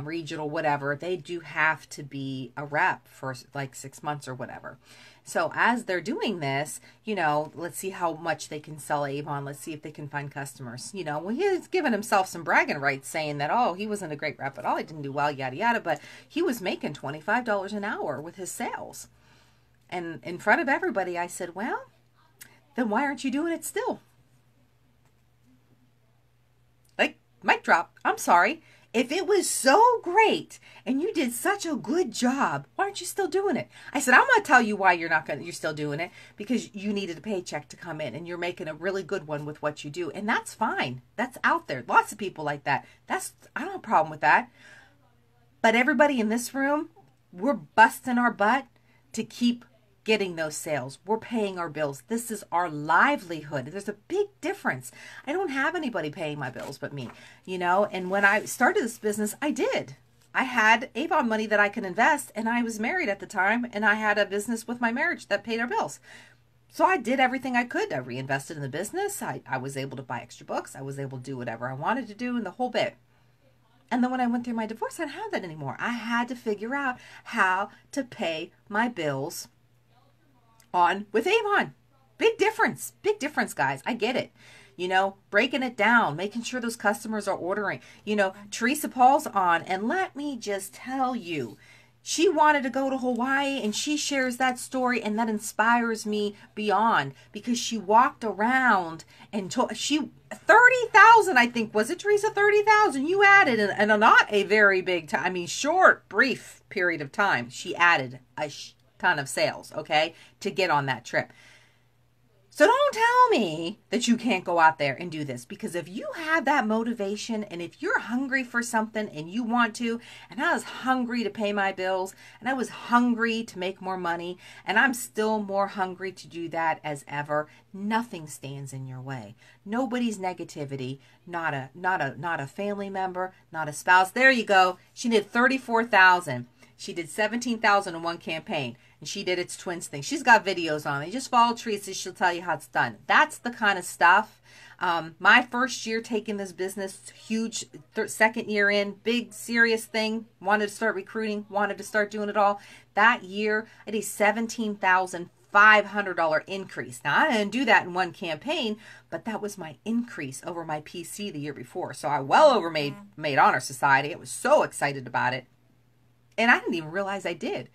Speaker 1: regional, whatever, they do have to be a rep for like 6 months or whatever. So as they're doing this, let's see how much they can sell Avon. Let's see if they can find customers. Well, he's given himself some bragging rights, saying that, oh, he wasn't a great rep at all. He didn't do well, yada, yada. But he was making $25 an hour with his sales. And in front of everybody, I said, well, then why aren't you doing it still? Like, mic drop. I'm sorry. If it was so great and you did such a good job, why aren't you still doing it? I said, I'm going to tell you why you're still doing it, because you needed a paycheck to come in and you're making a really good one with what you do. And that's fine. That's out there. Lots of people like that. I don't have a problem with that. But everybody in this room, we're busting our butt to keep getting those sales. We're paying our bills. This is our livelihood. There's a big difference. I don't have anybody paying my bills but me, and when I started this business, I had Avon money that I could invest, and I was married at the time, and I had a business with my marriage that paid our bills. So I did everything I could. I reinvested in the business. I was able to buy extra books. I was able to do whatever I wanted to do, and the whole bit. And then when I went through my divorce, I didn't have that anymore. I had to figure out how to pay my bills with Avon. Big difference, guys. I get it. Breaking it down, making sure those customers are ordering. Teresa Paul's on, and let me just tell you, she wanted to go to Hawaii, and she shares that story, and that inspires me beyond, because she walked around and 30,000, I think, was it, Teresa? 30,000 you added, and not a very big time. I mean, short, brief period of time, she added a ton of sales, okay, to get on that trip. So don't tell me that you can't go out there and do this, because if you have that motivation, and if you're hungry for something and you want to, and I was hungry to pay my bills, and I was hungry to make more money, and I'm still more hungry to do that as ever, nothing stands in your way. Nobody's negativity, not a family member, not a spouse. There you go. She did 34,000. She did 17,000 in one campaign, and she did its twins thing. She's got videos on it. You just follow Teresa. She'll tell you how it's done. That's the kind of stuff. My first year taking this business, huge, second year in, big, serious thing. Wanted to start recruiting, wanted to start doing it all. That year, I did a $17,500 increase. Now, I didn't do that in one campaign, but that was my increase over my PC the year before. So I made Honor Society. I was so excited about it. And I didn't even realize I did.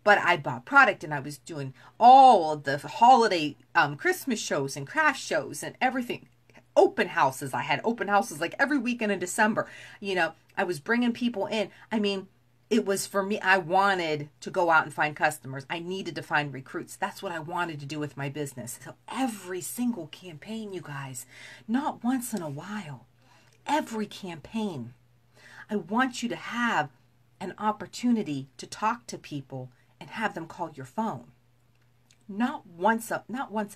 Speaker 1: But I bought product, and I was doing all of the holiday Christmas shows and craft shows and everything. Open houses. I had open houses like every weekend in December. I was bringing people in. I mean, it was for me. I wanted to go out and find customers. I needed to find recruits. That's what I wanted to do with my business. So every single campaign, you guys, not once in a while, every campaign, I want you to have an opportunity to talk to people and have them call your phone. Not once a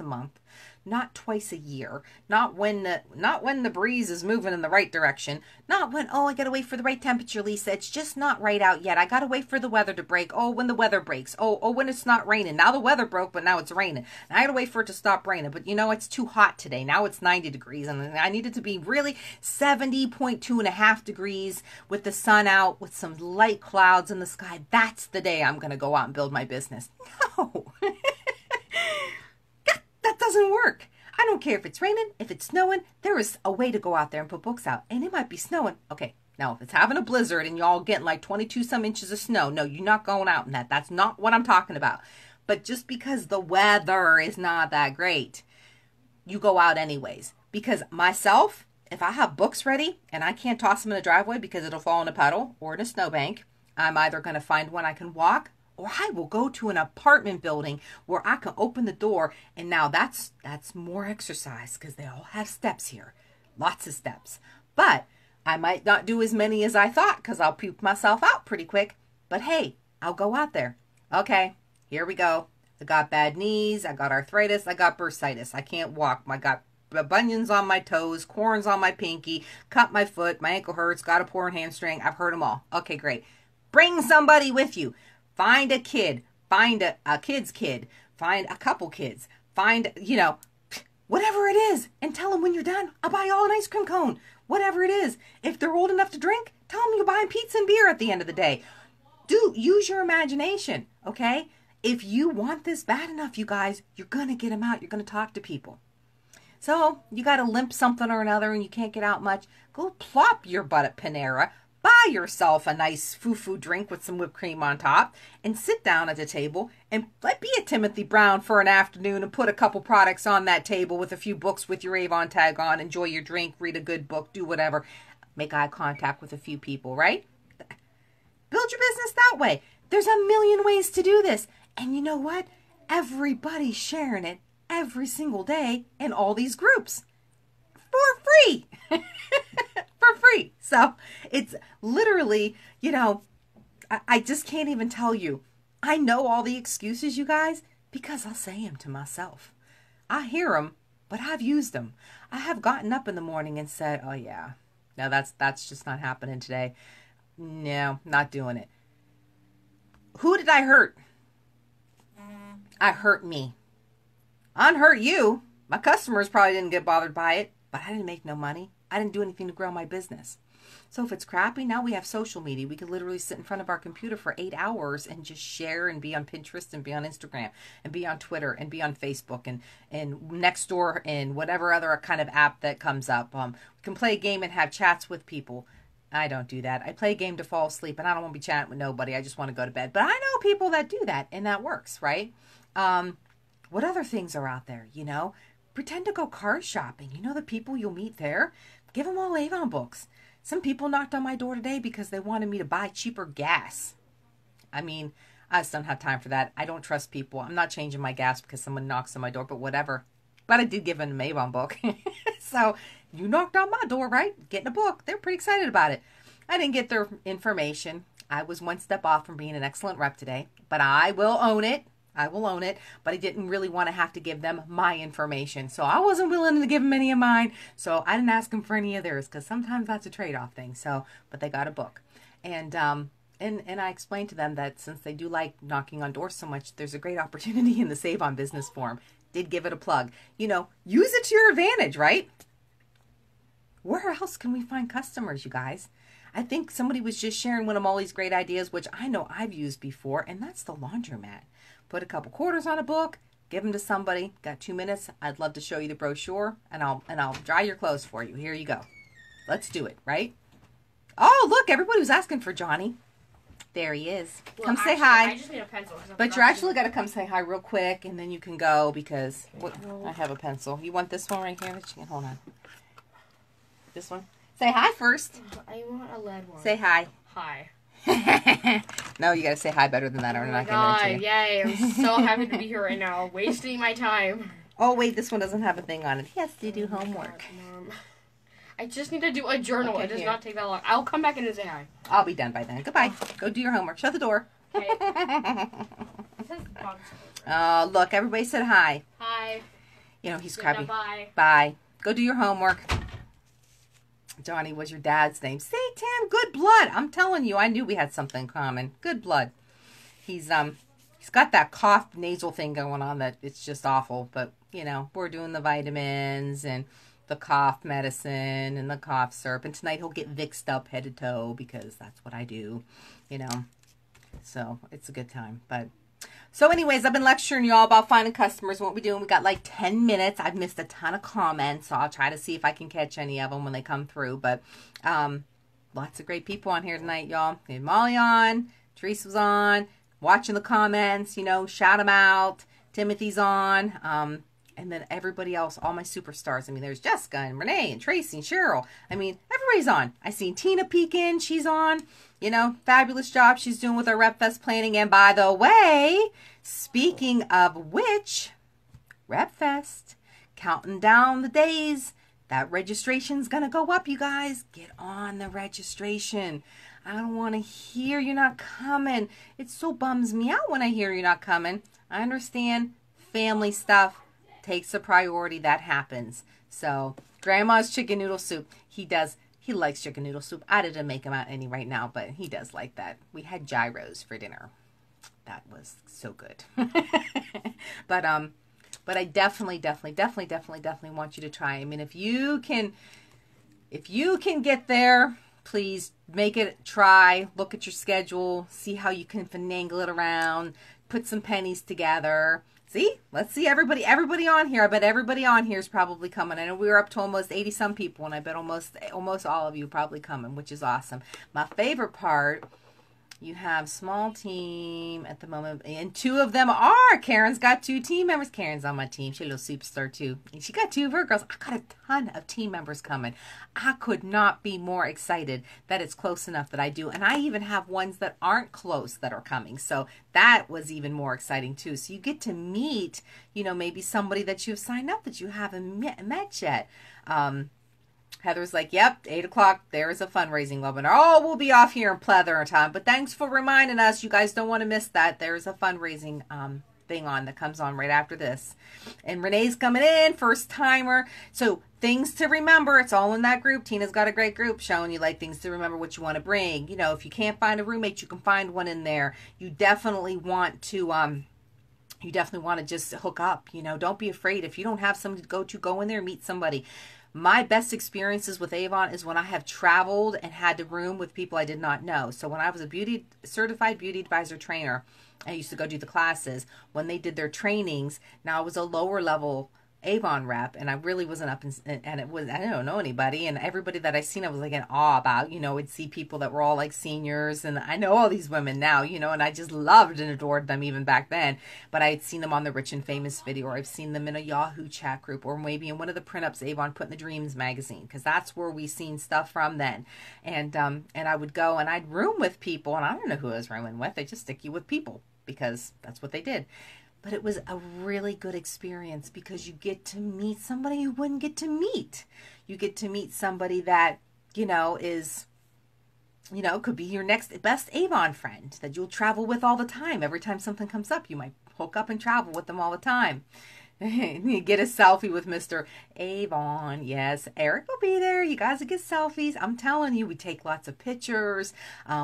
Speaker 1: month, not twice a year, not when the breeze is moving in the right direction, not when, I got to wait for the right temperature, Lisa. It's just not right out yet. I got to wait for the weather to break. Oh, when the weather breaks. Oh, when it's not raining. Now the weather broke, but now it's raining. And I got to wait for it to stop raining. But it's too hot today. Now it's 90 degrees, and I need it to be really 70.2.5 degrees with the sun out, with some light clouds in the sky. That's the day I'm going to go out and build my business. No. That doesn't work. I don't care if it's raining, if it's snowing. There is a way to go out there and put books out. And it might be snowing. Okay, now if it's having a blizzard and y'all getting like 22 some inches of snow, no, you're not going out in that. That's not what I'm talking about. But just because the weather is not that great, you go out anyways. Because myself, if I have books ready and I can't toss them in the driveway because it'll fall in a puddle or in a snowbank, I'm either going to find one I can walk, or I will go to an apartment building where I can open the door. And now that's more exercise, because they all have steps here. Lots of steps. But I might not do as many as I thought, because I'll puke myself out pretty quick. But hey, I'll go out there. Okay, here we go. I got bad knees. I got arthritis. I got bursitis. I can't walk. I got bunions on my toes, corns on my pinky, cut my foot, my ankle hurts, got a torn hamstring. I've heard them all. Okay, great. Bring somebody with you. Find a kid, find a kid's kid, find a couple kids, find, whatever it is, and tell them when you're done, I'll buy y'all an ice cream cone, whatever it is. If they're old enough to drink, tell them you're buying pizza and beer at the end of the day. Use your imagination, okay? If you want this bad enough, you guys, you're going to get them out. You're going to talk to people. So you got to limp something or another and you can't get out much. Go plop your butt at Panera. Buy yourself a nice foo-foo drink with some whipped cream on top and sit down at the table and be a Timothy Brown for an afternoon and put a couple products on that table with a few books with your Avon tag on. Enjoy your drink, read a good book, do whatever. make eye contact with a few people, right? Build your business that way. There's a million ways to do this. And you know what? Everybody's sharing it every single day in all these groups for free. For free. So it's literally, you know, I just can't even tell you. I know all the excuses, you guys, because I'll say them to myself. I hear them, but I've used them. I have gotten up in the morning and said, oh yeah, no, that's just not happening today. No, not doing it. Who did I hurt? I hurt me. I didn't hurt you. My customers probably didn't get bothered by it, but I didn't make no money. I didn't do anything to grow my business. So if it's crappy, now we have social media. We can literally sit in front of our computer for 8 hours and just share and be on Pinterest and be on Instagram and be on Twitter and be on Facebook and Nextdoor and whatever other kind of app that comes up. We can play a game and have chats with people. I don't do that. I play a game to fall asleep and I don't want to be chatting with nobody. I just want to go to bed. But I know people that do that and that works, right? What other things are out there, you know? Pretend to go car shopping. You know the people you'll meet there? Give them all Avon books. Some people knocked on my door today because they wanted me to buy cheaper gas. I mean, I just don't have time for that. I don't trust people. I'm not changing my gas because someone knocks on my door, but whatever. But I did give them an Avon book. So you knocked on my door, right? Getting a book. They're pretty excited about it. I didn't get their information. I was one step off from being an excellent rep today, but I will own it. I will own it, but I didn't really want to have to give them my information. So I wasn't willing to give them any of mine. So I didn't ask them for any of theirs because sometimes that's a trade-off thing. So, but they got a book. And I explained to them that since they do like knocking on doors so much, there's a great opportunity in the Save on Business Forum. Did give it a plug. You know, use it to your advantage, right? Where else can we find customers, you guys? I think somebody was just sharing one of Molly's great ideas, which I know I've used before, and that's the laundromat. Put a couple quarters on a book, give them to somebody. Got 2 minutes. I'd love to show you the brochure, and I'll dry your clothes for you. Here you go. Let's do it, right? Oh, look, everybody was asking for Johnny. There he is.
Speaker 2: Well,
Speaker 1: come
Speaker 2: actually,
Speaker 1: say hi.
Speaker 2: I just need a pencil.
Speaker 1: But you actually got to come say hi real quick, and then you can go because I have a pencil. You want this one right here? Hold on. This one. Say hi first.
Speaker 2: I want a lead one.
Speaker 1: Say hi.
Speaker 2: Hi.
Speaker 1: No, you got to say hi better than that, or I'm not going to it to you.
Speaker 2: Yay, I'm so happy to be here right now, wasting my time.
Speaker 1: Oh, wait, this one doesn't have a thing on it. He has to do homework.
Speaker 2: Mom. I just need to do a journal.
Speaker 1: Okay,
Speaker 2: it does
Speaker 1: here.
Speaker 2: not take that long. I'll come back in and say hi.
Speaker 1: I'll be done by then. Goodbye. Go do your homework. Shut the door.
Speaker 2: Okay.
Speaker 1: Oh, look, everybody said hi.
Speaker 2: Hi.
Speaker 1: You know, he's
Speaker 2: Yeah,
Speaker 1: crabby.
Speaker 2: bye.
Speaker 1: Bye. Go do your homework. Johnny was your dad's name. Say, Tim, good blood. I'm telling you, I knew we had something in common. Good blood. He's got that cough nasal thing going on that it's just awful. But, you know, we're doing the vitamins and the cough medicine and the cough syrup. And tonight he'll get Vic'd up head to toe because that's what I do, you know. So it's a good time. But so anyways, I've been lecturing you all about finding customers. What we doing? We got like 10 minutes. I've missed a ton of comments, so I'll try to see if I can catch any of them when they come through. But lots of great people on here tonight, y'all. We had Molly on, Teresa was on, watching the comments, you know, shout them out. Timothy's on, and then everybody else, all my superstars. I mean, there's Jessica and Renee and Tracy and Cheryl. I mean, everybody's on. I seen Tina peek in. She's on. You know, fabulous job she's doing with our Rep Fest planning. And by the way, speaking of which, Rep Fest, counting down the days. That registration's going to go up, you guys. Get on the registration. I don't want to hear you're not coming. It so bums me out when I hear you're not coming. I understand family stuff takes a priority. That happens. So, Grandma's chicken noodle soup. He likes chicken noodle soup. I didn't make him out any right now, but he does like that. We had gyros for dinner. That was so good. But I definitely want you to try. I mean, if you can get there, please make it, try, look at your schedule, see how you can finagle it around, put some pennies together. See, let's see everybody on here. I bet everybody on here is probably coming. I know we were up to almost 80 some people, and I bet almost all of you probably coming, which is awesome. My favorite part You have small team at the moment, and 2 of them are. Karen's got 2 team members. Karen's on my team. She's a little superstar too. And she got 2 of her girls. I got a ton of team members coming. I could not be more excited that it's close enough that I do. And I even have ones that aren't close that are coming. So that was even more exciting too. So you get to meet, you know, maybe somebody that you've signed up that you haven't met yet. Heather's like, yep, 8 o'clock, there's a fundraising webinar. Oh, we'll be off here in plethora time. But thanks for reminding us. You guys don't want to miss that. There's a fundraising thing on that comes on right after this. And Renee's coming in, first timer. So things to remember. It's all in that group. Tina's got a great group showing you like things to remember, what you want to bring. You know, if you can't find a roommate, you can find one in there. You definitely want to just hook up. You know, don't be afraid. If you don't have somebody to go in there, meet somebody. My best experiences with Avon is when I have traveled and had to room with people I did not know. So when I was a certified beauty advisor trainer, I used to go do the classes. When they did their trainings, now I was a lower level Avon rep, and I really wasn't up and it was, I don't know anybody, and everybody that I seen I was like in awe about. You know, I'd see people that were all like seniors, and I know all these women now, you know, and I just loved and adored them even back then. But I had seen them on the Rich and Famous video, or I've seen them in a Yahoo chat group, or maybe in one of the print-ups Avon put in the Dreams magazine, because that's where we seen stuff from then. And I would go and I'd room with people, and I don't know who I was rooming with. They just stick you with people because that's what they did. But it was a really good experience because you get to meet somebody you wouldn't get to meet. You get to meet somebody that, you know, is, you know, could be your next best Avon friend that you'll travel with all the time. Every time something comes up, you might hook up and travel with them all the time. You get a selfie with Mr. Avon. Yes, Eric will be there. You guys will get selfies. I'm telling you, we take lots of pictures.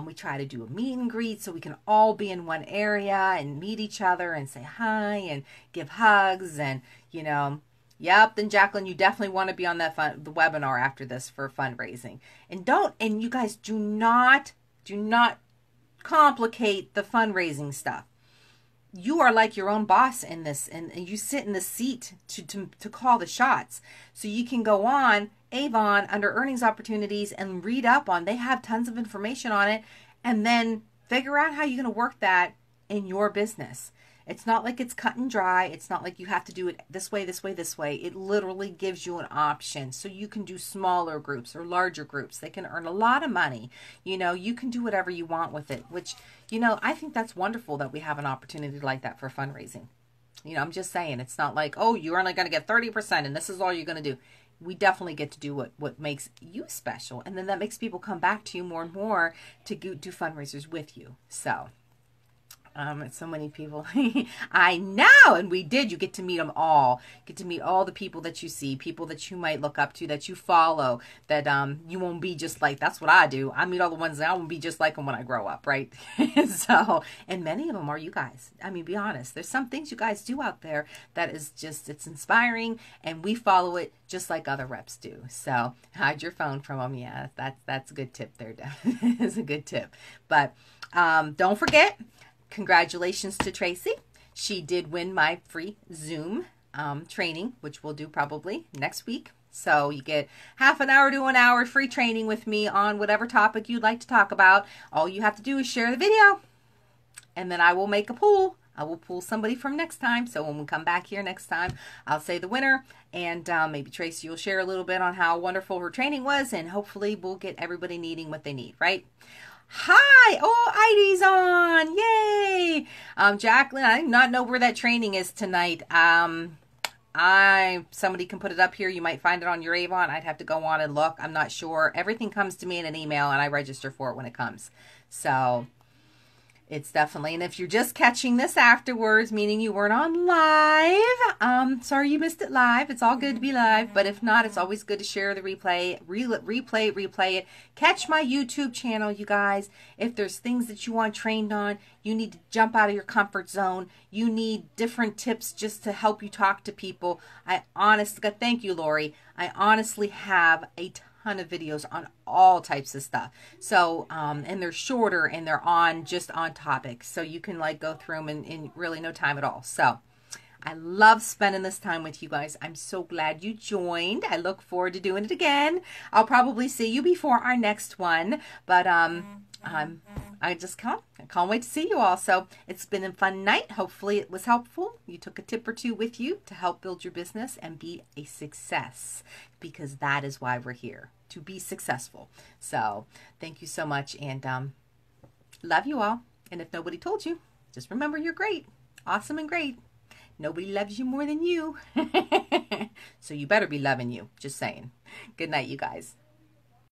Speaker 1: We try to do a meet and greet so we can all be in one area and meet each other and say hi and give hugs and, you know. Yep, then Jacqueline, you definitely want to be on that the webinar after this for fundraising. And you guys do not complicate the fundraising stuff. You are like your own boss in this, and you sit in the seat to call the shots. So you can go on Avon under earnings opportunities and read up on, they have tons of information on it, and then figure out how you're going to work that in your business. It's not like it's cut and dry. It's not like you have to do it this way, this way, this way. It literally gives you an option. So you can do smaller groups or larger groups. They can earn a lot of money. You know, you can do whatever you want with it, which, you know, I think that's wonderful that we have an opportunity like that for fundraising. You know, I'm just saying, it's not like, oh, you're only going to get 30% and this is all you're going to do. We definitely get to do what makes you special. And then that makes people come back to you more and more to do fundraisers with you. So so many people. I know, and we did. You get to meet them all. Get to meet all the people that you see, people that you might look up to, that you follow, that you won't be just like, that's what I do. I meet all the ones that I won't be just like them when I grow up, right? So, and many of them are you guys. I mean, be honest. There's some things you guys do out there that is just, it's inspiring, and we follow it just like other reps do. So hide your phone from them. Yeah, that's a good tip there. It's a good tip. But don't forget, congratulations to Tracy. She did win my free Zoom training, which we'll do probably next week. So you get half an hour to an hour free training with me on whatever topic you'd like to talk about. All you have to do is share the video, and then I will make a pool. I will pull somebody from next time. So when we come back here next time, I'll say the winner, and maybe Tracy will share a little bit on how wonderful her training was, and hopefully we'll get everybody needing what they need, right? Hi! Oh, Heidi's on! Yay! Jacqueline, I do not know where that training is tonight. Somebody can put it up here. You might find it on your Avon. I'd have to go on and look. I'm not sure. Everything comes to me in an email, and I register for it when it comes. So it's definitely, and if you're just catching this afterwards, meaning you weren't on live, sorry you missed it live. It's all good to be live, but if not, it's always good to share the replay, replay it. Catch my YouTube channel, you guys. If there's things that you want trained on, you need to jump out of your comfort zone. You need different tips just to help you talk to people. Thank you, Lori. I honestly have a ton of videos on all types of stuff. So, and they're shorter and they're just on topic. So you can like go through them in really no time at all. So I love spending this time with you guys. I'm so glad you joined. I look forward to doing it again. I'll probably see you before our next one, but I can't wait to see you all. So it's been a fun night. Hopefully it was helpful. You took a tip or two with you to help build your business and be a success, because that is why we're here, to be successful. So thank you so much, and love you all. And if nobody told you, just remember you're great, awesome and great. Nobody loves you more than you. So you better be loving you. Just saying. Good night, you guys.